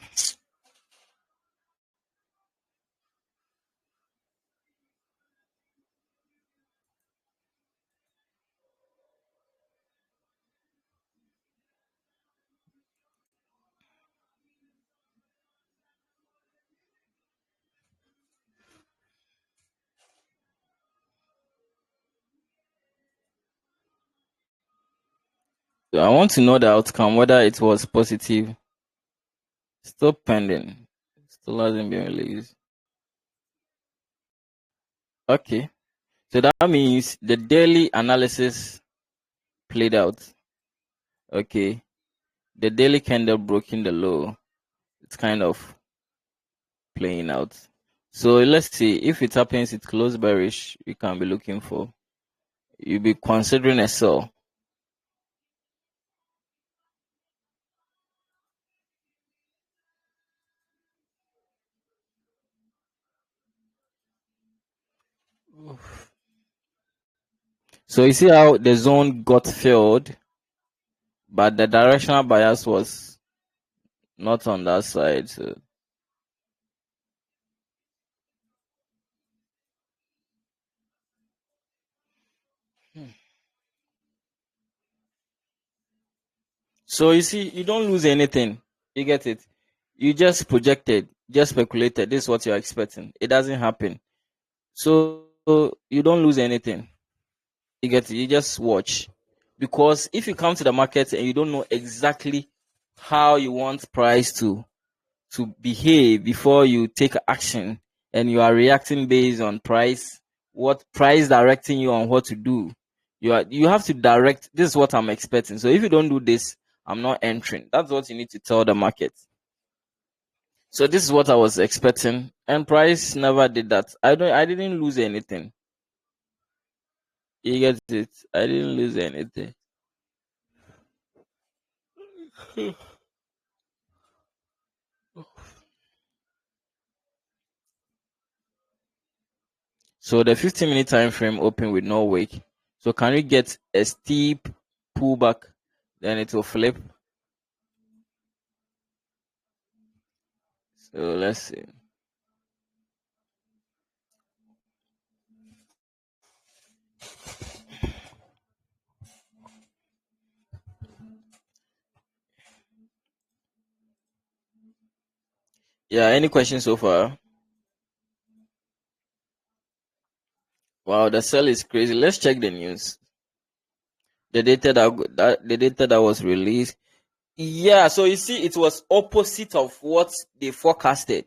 So I want to know the outcome, whether it was positive. Still pending. Still hasn't been released. Okay. So that means the daily analysis played out. Okay. The daily candle broken the low. It's kind of playing out. So let's see if it happens. It's close bearish. You can be looking for. You'll be considering a sell. So you see how the zone got filled, but the directional bias was not on that side. So you see, you don't lose anything. You get it? You just projected, just speculated. This is what you're expecting. It doesn't happen. So you don't lose anything. You get it? You just watch. Because if you come to the market and you don't know exactly how you want price to behave before you take action, and you are reacting based on price, what price directing you on what to do, you have to direct. This is what I'm expecting. So if you don't do this, I'm not entering. That's what you need to tell the market. So this is what I was expecting, and price never did that. I didn't lose anything. You get it? I didn't lose anything. So the 15-minute time frame open with no wick. So can we get a steep pullback? Then it will flip. So let's see. Yeah, any questions so far? Wow, the sell is crazy. Let's check the news. The data the data that was released. Yeah, so you see, it was opposite of what they forecasted.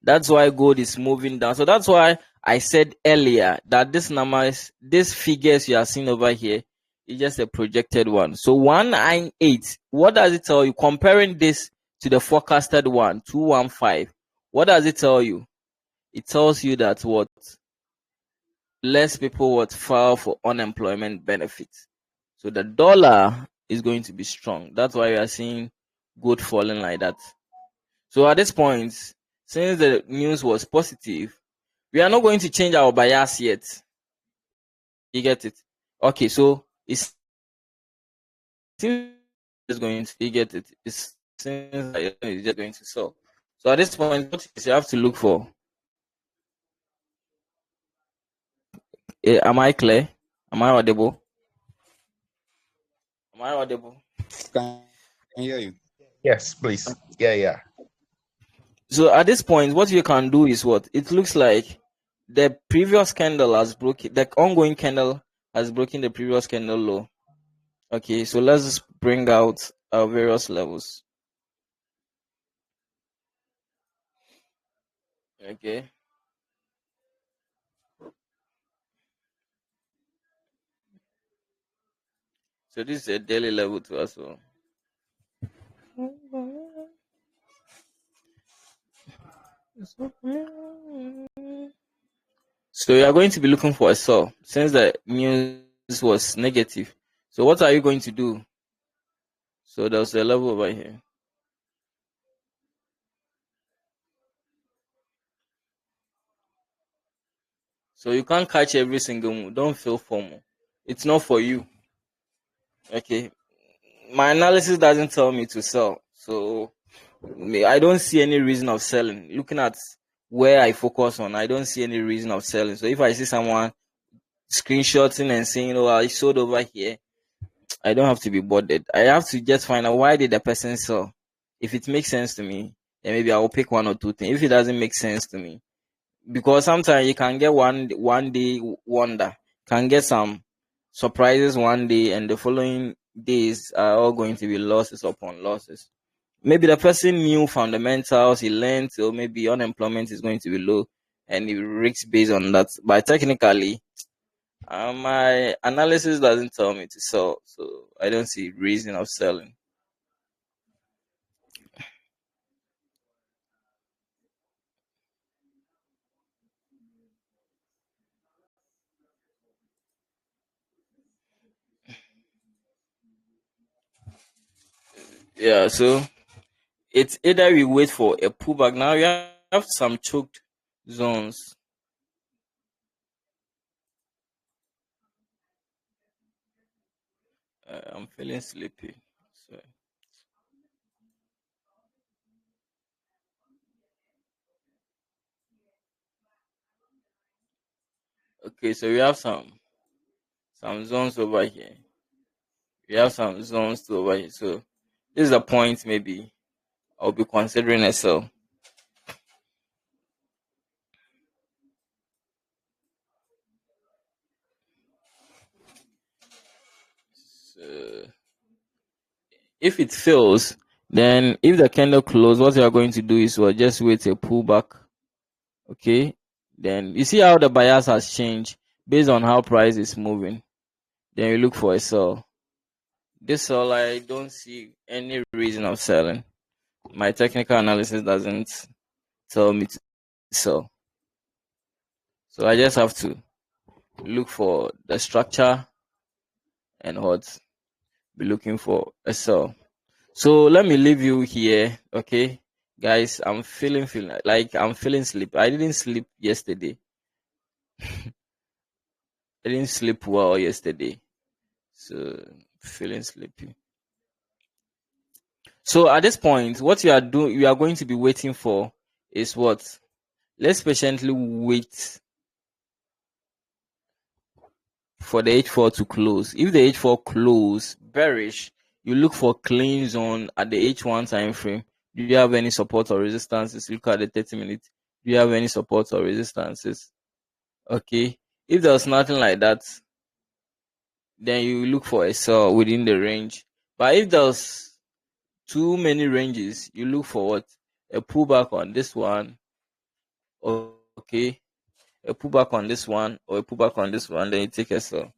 That's why gold is moving down. So that's why I said earlier that this numbers, these figures you are seeing over here, is just a projected one. So 198, what does it tell you? Comparing this to the forecasted one, 215, what does it tell you? It tells you that what less people would file for unemployment benefits. So the dollar is going to be strong. That's why we are seeing gold falling like that. So at this point, since the news was positive, we are not going to change our bias yet. You get it? Okay, so it's just going to, you get it? It's just going to sell. So at this point, what you have to look for? Am I clear? Am I audible? Am I audible? Can hear you. Yes, please. Yeah. So at this point, what you can do is what? It looks like the previous candle has broken, the ongoing candle has broken the previous candle low. Okay, so let's just bring out our various levels. Okay. So this is a daily level too as well. So you are going to be looking for a sell since the news was negative. So what are you going to do? So there's a level over here. So you can't catch every single move. Don't feel FOMO. It's not for you. Okay. My analysis doesn't tell me to sell. So I don't see any reason of selling. Looking at where I focus on, I don't see any reason of selling. So if I see someone screenshotting and saying, "Oh, I sold over here," I don't have to be bothered. I have to just find out why did the person sell. If it makes sense to me, then maybe I will pick one or two things. If it doesn't make sense to me, because sometimes you can get one day wonder, can get some surprises one day, and the following days are all going to be losses upon losses. Maybe the person knew fundamentals, he learned, or maybe unemployment is going to be low, and he risks based on that. But technically, my analysis doesn't tell me to sell, so I don't see reason of selling. Yeah, so it's either we wait for a pullback. Now we have some choked zones. I'm feeling sleepy. So okay, so we have some zones over here. We have some zones to over here. So this is a point maybe I'll be considering a sell. So if it fails, then if the candle close, what you are going to do is we'll just wait a pullback. Okay, then you see how the bias has changed based on how price is moving. Then you look for a sell. This sell, I don't see any reason of selling. My technical analysis doesn't tell me to sell. So I just have to look for the structure and what be looking for a sell. So let me leave you here, okay, guys. I'm feeling like I'm feeling sleep. I didn't sleep yesterday. I didn't sleep well yesterday, so feeling sleepy. So at this point, what you are going to be waiting for is what? Let's patiently wait for the H4 to close. If the H4 close bearish, you look for clean zone at the H1 time frame. Do you have any support or resistances? Look at the 30 minutes. Do you have any support or resistances? Okay. If there's nothing like that, then you look for a sell within the range. But if there's too many ranges, you look for what? A pullback on this one. Okay. A pullback on this one or a pullback on this one, then you take a sell.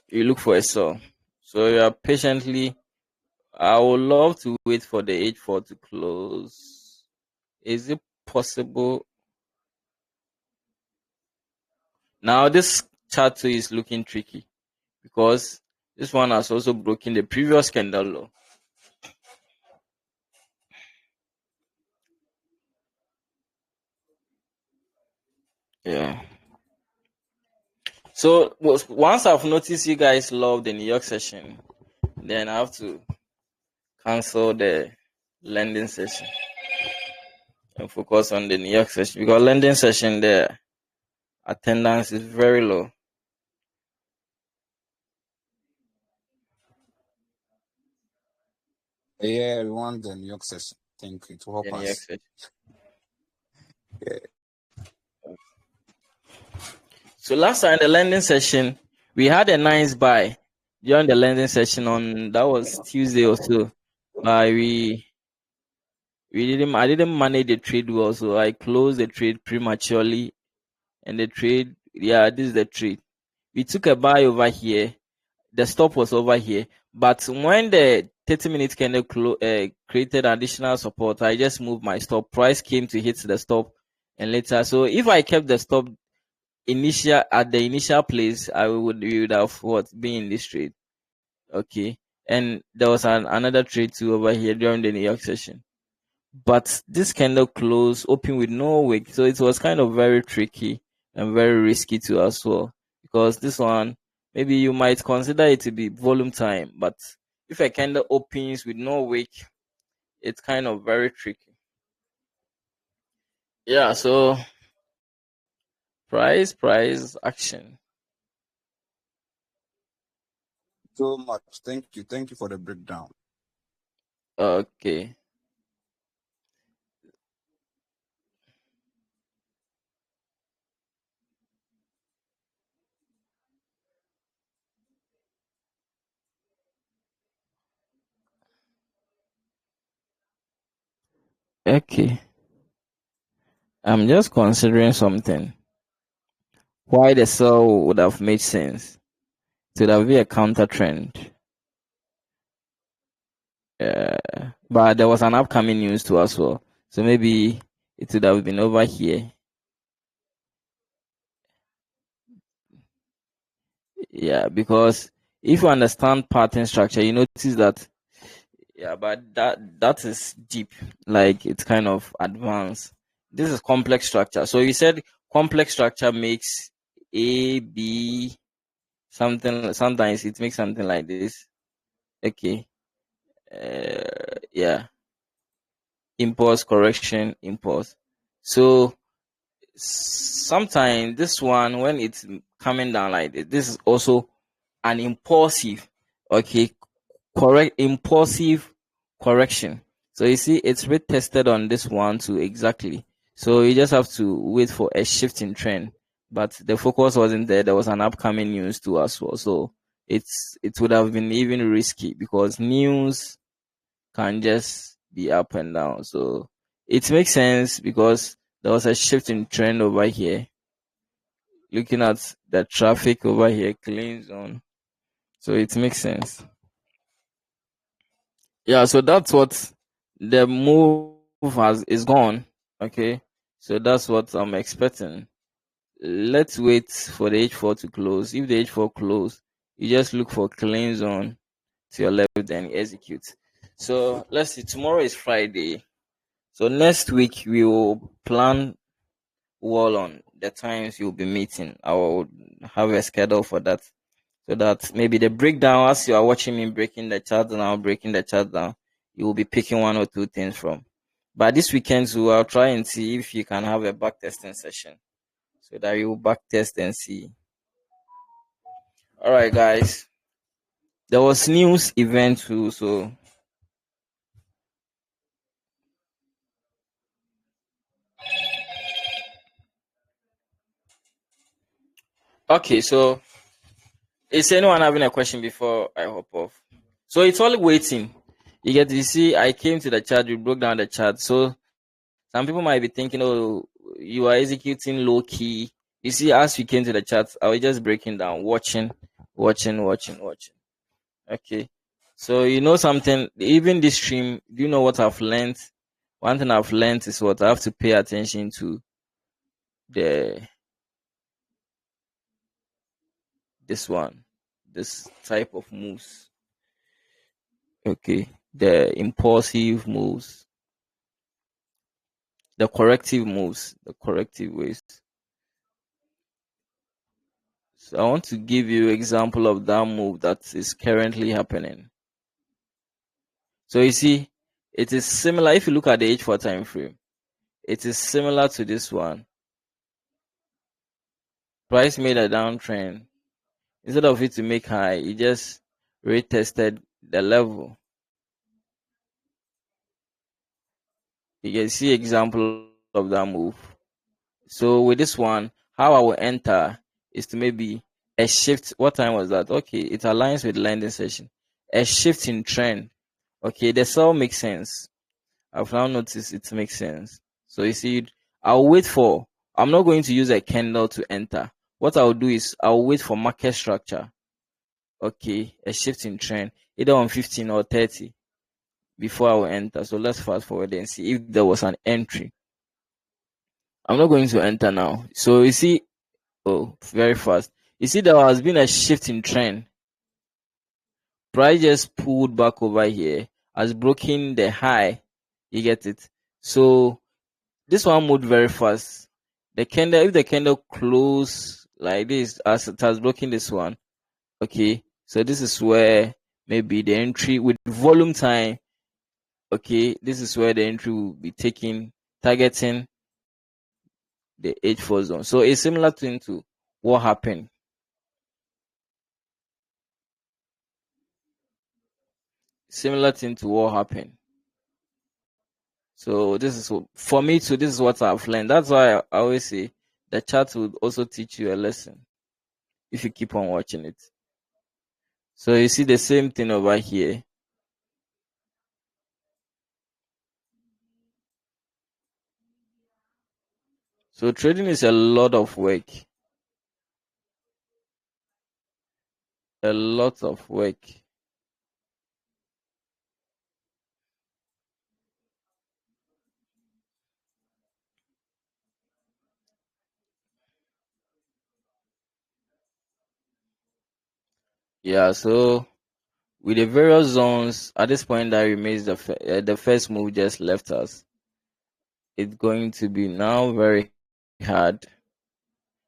You look for a sell. So you are patiently. I would love to wait for the H4 to close. Is it possible? Now this chart too is looking tricky because this one has also broken the previous candle low. Yeah. So once I've noticed you guys love the New York session, then I have to cancel the lending session and focus on the New York session because lending session the attendance is very low. Yeah, we want the New York session. I think it will The help New York us. session. Yeah. So last time the lending session, we had a nice buy during the lending session on that was Tuesday or so. But I didn't manage the trade well, so I closed the trade prematurely. And the trade, yeah, this is the trade. We took a buy over here. The stop was over here. But when the 30-minute candle created additional support, I just moved my stop. Price came to hit the stop and later. So if I kept the stop at the initial place, we would have what been in this trade. Okay. And there was another trade too over here during the New York session. But this candle closed open with no wick, so it was kind of very tricky. and very risky too as well, because this one maybe you might consider it to be volume time, but if a candle opens with no wick, it's kind of very tricky. Yeah, so price action. So much. Thank you. Thank you for the breakdown. Okay. Okay. I'm just considering something. Why the sell would have made sense. It would have been a counter trend. But there was an upcoming news too as well. So maybe it would have been over here. Yeah, because if you understand pattern structure, you notice that, yeah, but that is deep. Like it's kind of advanced. This is complex structure. So you said complex structure makes A, B, something, sometimes it makes something like this. Okay. Yeah. Impulse, correction, impulse. So sometimes this one, when it's coming down like this is also an impulsive, okay, correct, impulsive correction. So you see it's retested on this one too, exactly. So you just have to wait for a shift in trend, but the focus wasn't there. There was an upcoming news too as well, so it would have been even risky because news can just be up and down. So it makes sense because there was a shift in trend over here. Looking at the traffic over here, clean zone. So it makes sense. Yeah, so that's what the move has is gone. Okay. So that's what I'm expecting. Let's wait for the H4 to close. If the H4 close, you just look for clean zone to your left and execute. So let's see. Tomorrow is Friday. So next week we will plan well on the times you'll be meeting. I will have a schedule for that. So that maybe the breakdown, as you are watching me breaking the chart down, you will be picking one or two things from. But this weekend, so I'll try and see if you can have a back testing session so that you back test and see. All right, guys. There was news event too, so okay. So is anyone having a question before I hop off? So it's all waiting. You get to see. I came to the chat. We broke down the chat. So some people might be thinking, oh, you are executing low key. You see, as we came to the chat, I was just breaking down, watching. Okay. So you know something, even this stream, do you know what I've learned? One thing I've learned is what I have to pay attention to the this one, this type of moves. Okay. The impulsive moves, the corrective moves, the corrective ways. So I want to give you example of that move that is currently happening. So you see, it is similar. If you look at the H4 time frame, it is similar to this one. Price made a downtrend. Instead of it to make high, it just retested the level. You can see example of that move. So with this one, how I will enter is to maybe a shift. What time was that? Okay, it aligns with landing session. A shift in trend. Okay, the sell makes sense. I've now noticed it makes sense. So you see, I'll wait for, I'm not going to use a candle to enter. What I'll do is I'll wait for market structure. Okay, a shift in trend, either on 15 or 30 before I will enter. So let's fast forward and see if there was an entry. I'm not going to enter now. So you see, oh, very fast. You see, there has been a shift in trend. Price just pulled back over here, has broken the high. You get it? So this one moved very fast. The candle, if the candle close like this, as it has broken this one, okay, so this is where maybe the entry with volume time, okay, this is where the entry will be taking, targeting the H4 zone. So it's similar to what happened. Similar thing to what happened. So this is for me too. This is what I've learned. That's why I always say the chart will also teach you a lesson if you keep on watching it. So you see the same thing over here. So trading is a lot of work. A lot of work. Yeah, so with the various zones, at this point that remains the first move just left us. It's going to be now very hard.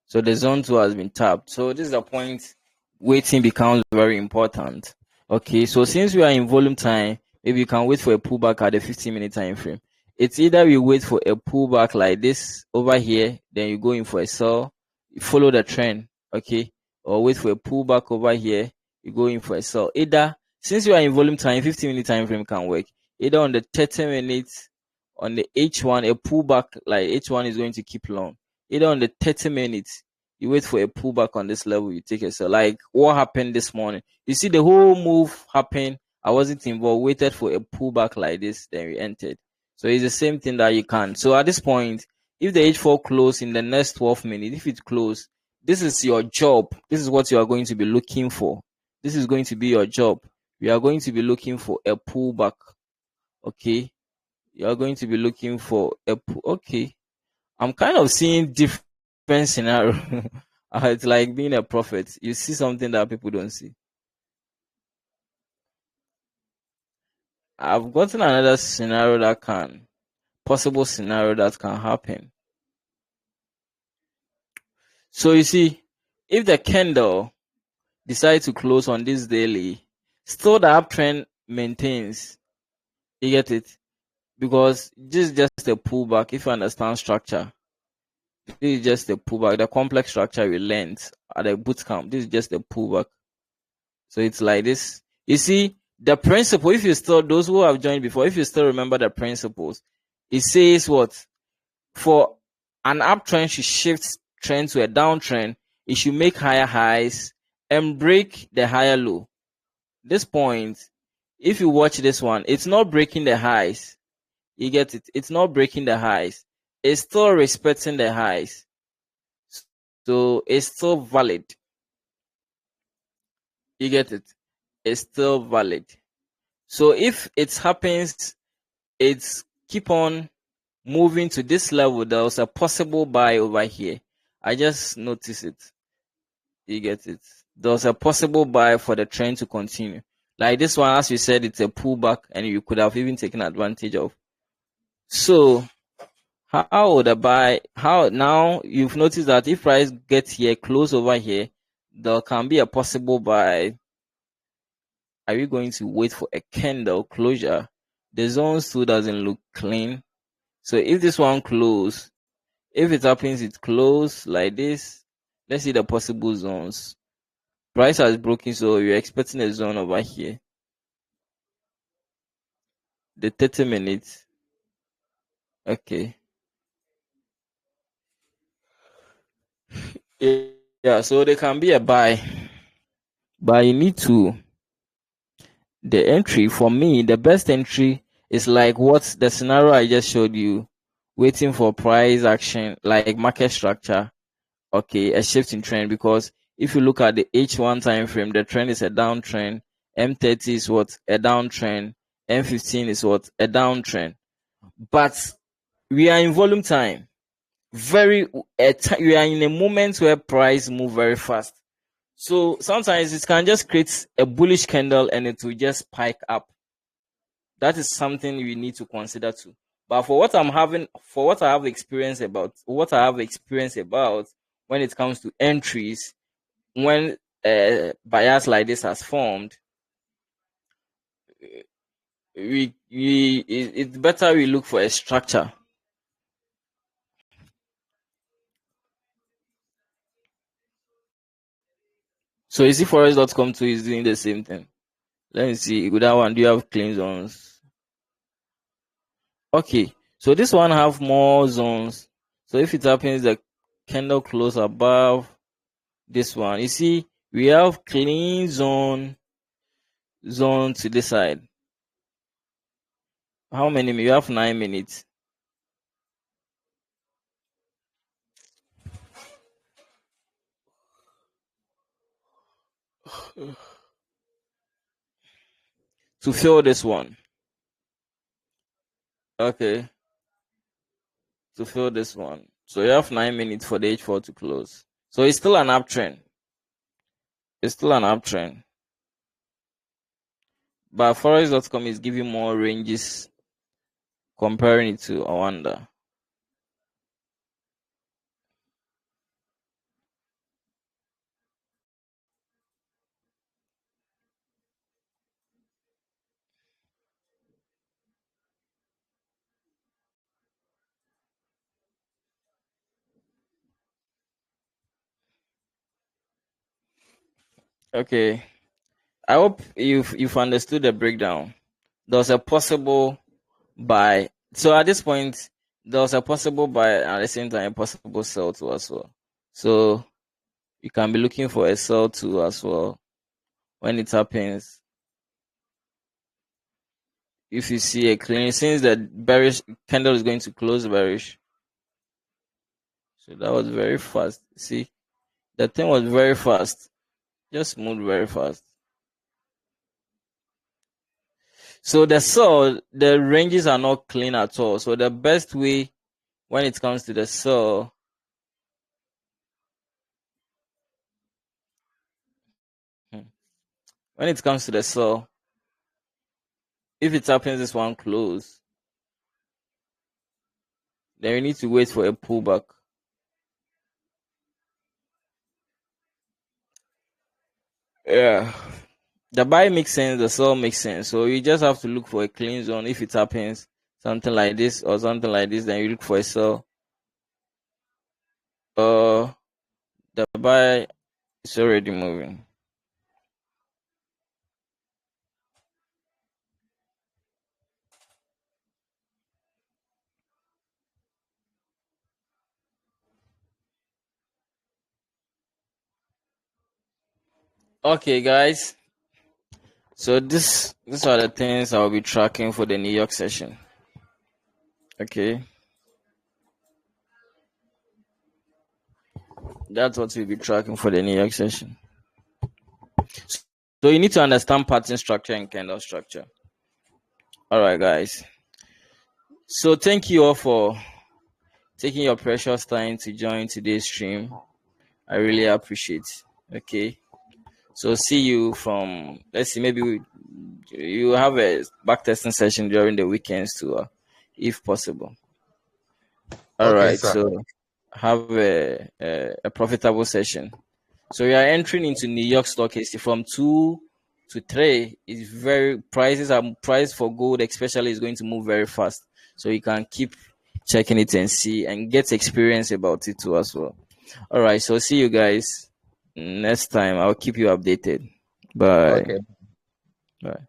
So the zone 2 has been tapped. So this is the point waiting becomes very important. Okay, so since we are in volume time, maybe you can wait for a pullback at the 15-minute time frame. It's either we wait for a pullback like this over here, then you go in for a sell, you follow the trend, okay, or wait for a pullback over here, you go in for a sell. Either, since you are in volume time, 15-minute time frame can work. Either on the 30 minutes, on the H1, a pullback like H1 is going to keep long. Either on the 30 minutes, you wait for a pullback on this level, you take a sell. Like what happened this morning. You see the whole move happen. I wasn't involved, waited for a pullback like this, then we entered. So it's the same thing that you can. So at this point, if the H4 close in the next 12 minutes, if it close, this is your job. This is what you are going to be looking for. This is going to be your job. We are going to be looking for a pullback. Okay. You are going to be looking for a okay. I'm kind of seeing different scenario. It's like being a prophet. You see something that people don't see. I've gotten another scenario that can, possible scenario that can happen. So you see, if the candle decides to close on this daily, still the uptrend maintains. You get it? Because this is just a pullback. If you understand structure, this is just a pullback. The complex structure we learned at the bootcamp, this is just a pullback. So it's like this. You see, the principle, if you still, those who have joined before, if you still remember the principles, it says what? For an uptrend should shift trend to a downtrend, it should make higher highs and break the higher low. This point, if you watch this one, it's not breaking the highs. You get it? It's not breaking the highs. It's still respecting the highs. So it's still valid. You get it? It's still valid. So if it happens, it's keep on moving to this level. There was a possible buy over here. I just noticed it. You get it? There was a possible buy for the trend to continue. Like this one, as you said, it's a pullback and you could have even taken advantage of. So how would a buy, how now you've noticed that if price gets here, close over here, there can be a possible buy. Are we going to wait for a candle closure? The zone still doesn't look clean. So if this one close, if it happens it close like this, let's see the possible zones. Price has broken, so you're expecting a zone over here. The 30 minutes. Okay. Yeah, so there can be a buy. But you need to, the entry, for me, the best entry is like what the scenario I just showed you, waiting for price action, like market structure. Okay, a shift in trend, because if you look at the H1 time frame, the trend is a downtrend. M30 is what? A downtrend. M15 is what? A downtrend. But we are in volume time. We are in a moment where price move very fast. So sometimes it can just create a bullish candle and it will just spike up. That is something we need to consider too. But for what I have experience about, when it comes to entries, when bias like this has formed, it's better we look for a structure. So you see Forex.com too is doing the same thing. Let me see. With that one, do you have clean zones? Okay. So this one have more zones. So if it happens the candle close above this one, you see we have clean zone to this side. How many? You have 9 minutes. To fill this one. Okay. To fill this one. So you have 9 minutes for the H4 to close. So it's still an uptrend. But Forex.com is giving more ranges comparing it to Awanda. Okay. I hope you've understood the breakdown. There's a possible buy. So at this point, there's a possible buy and at the same time a possible sell too as well. So you can be looking for a sell too as well when it happens. If you see a clean, since the bearish candle is going to close bearish. So that was very fast. See, the thing was very fast. Just moved very fast. So the ranges are not clean at all. So the best way when it comes to the sell, if it happens this one close, then you need to wait for a pullback. Yeah. The buy makes sense, the sell makes sense. So you just have to look for a clean zone. If it happens something like this or something like this, then you look for a sell. The buy is already moving. Okay, guys. So these are the things I'll be tracking for the New York session. Okay. That's what we'll be tracking for the New York session. So you need to understand pattern structure and candle structure. All right, guys. So thank you all for taking your precious time to join today's stream. I really appreciate it. Okay. So see you from, let's see, maybe you have a backtesting session during the weekends too, if possible. All Okay, right. sir. So have a profitable session. So we are entering into New York Stock Exchange from 2 to 3. Is very price for gold especially is going to move very fast. So you can keep checking it and see and get experience about it too as well. All right. So see you guys next time. I'll keep you updated. Bye. Okay. Bye.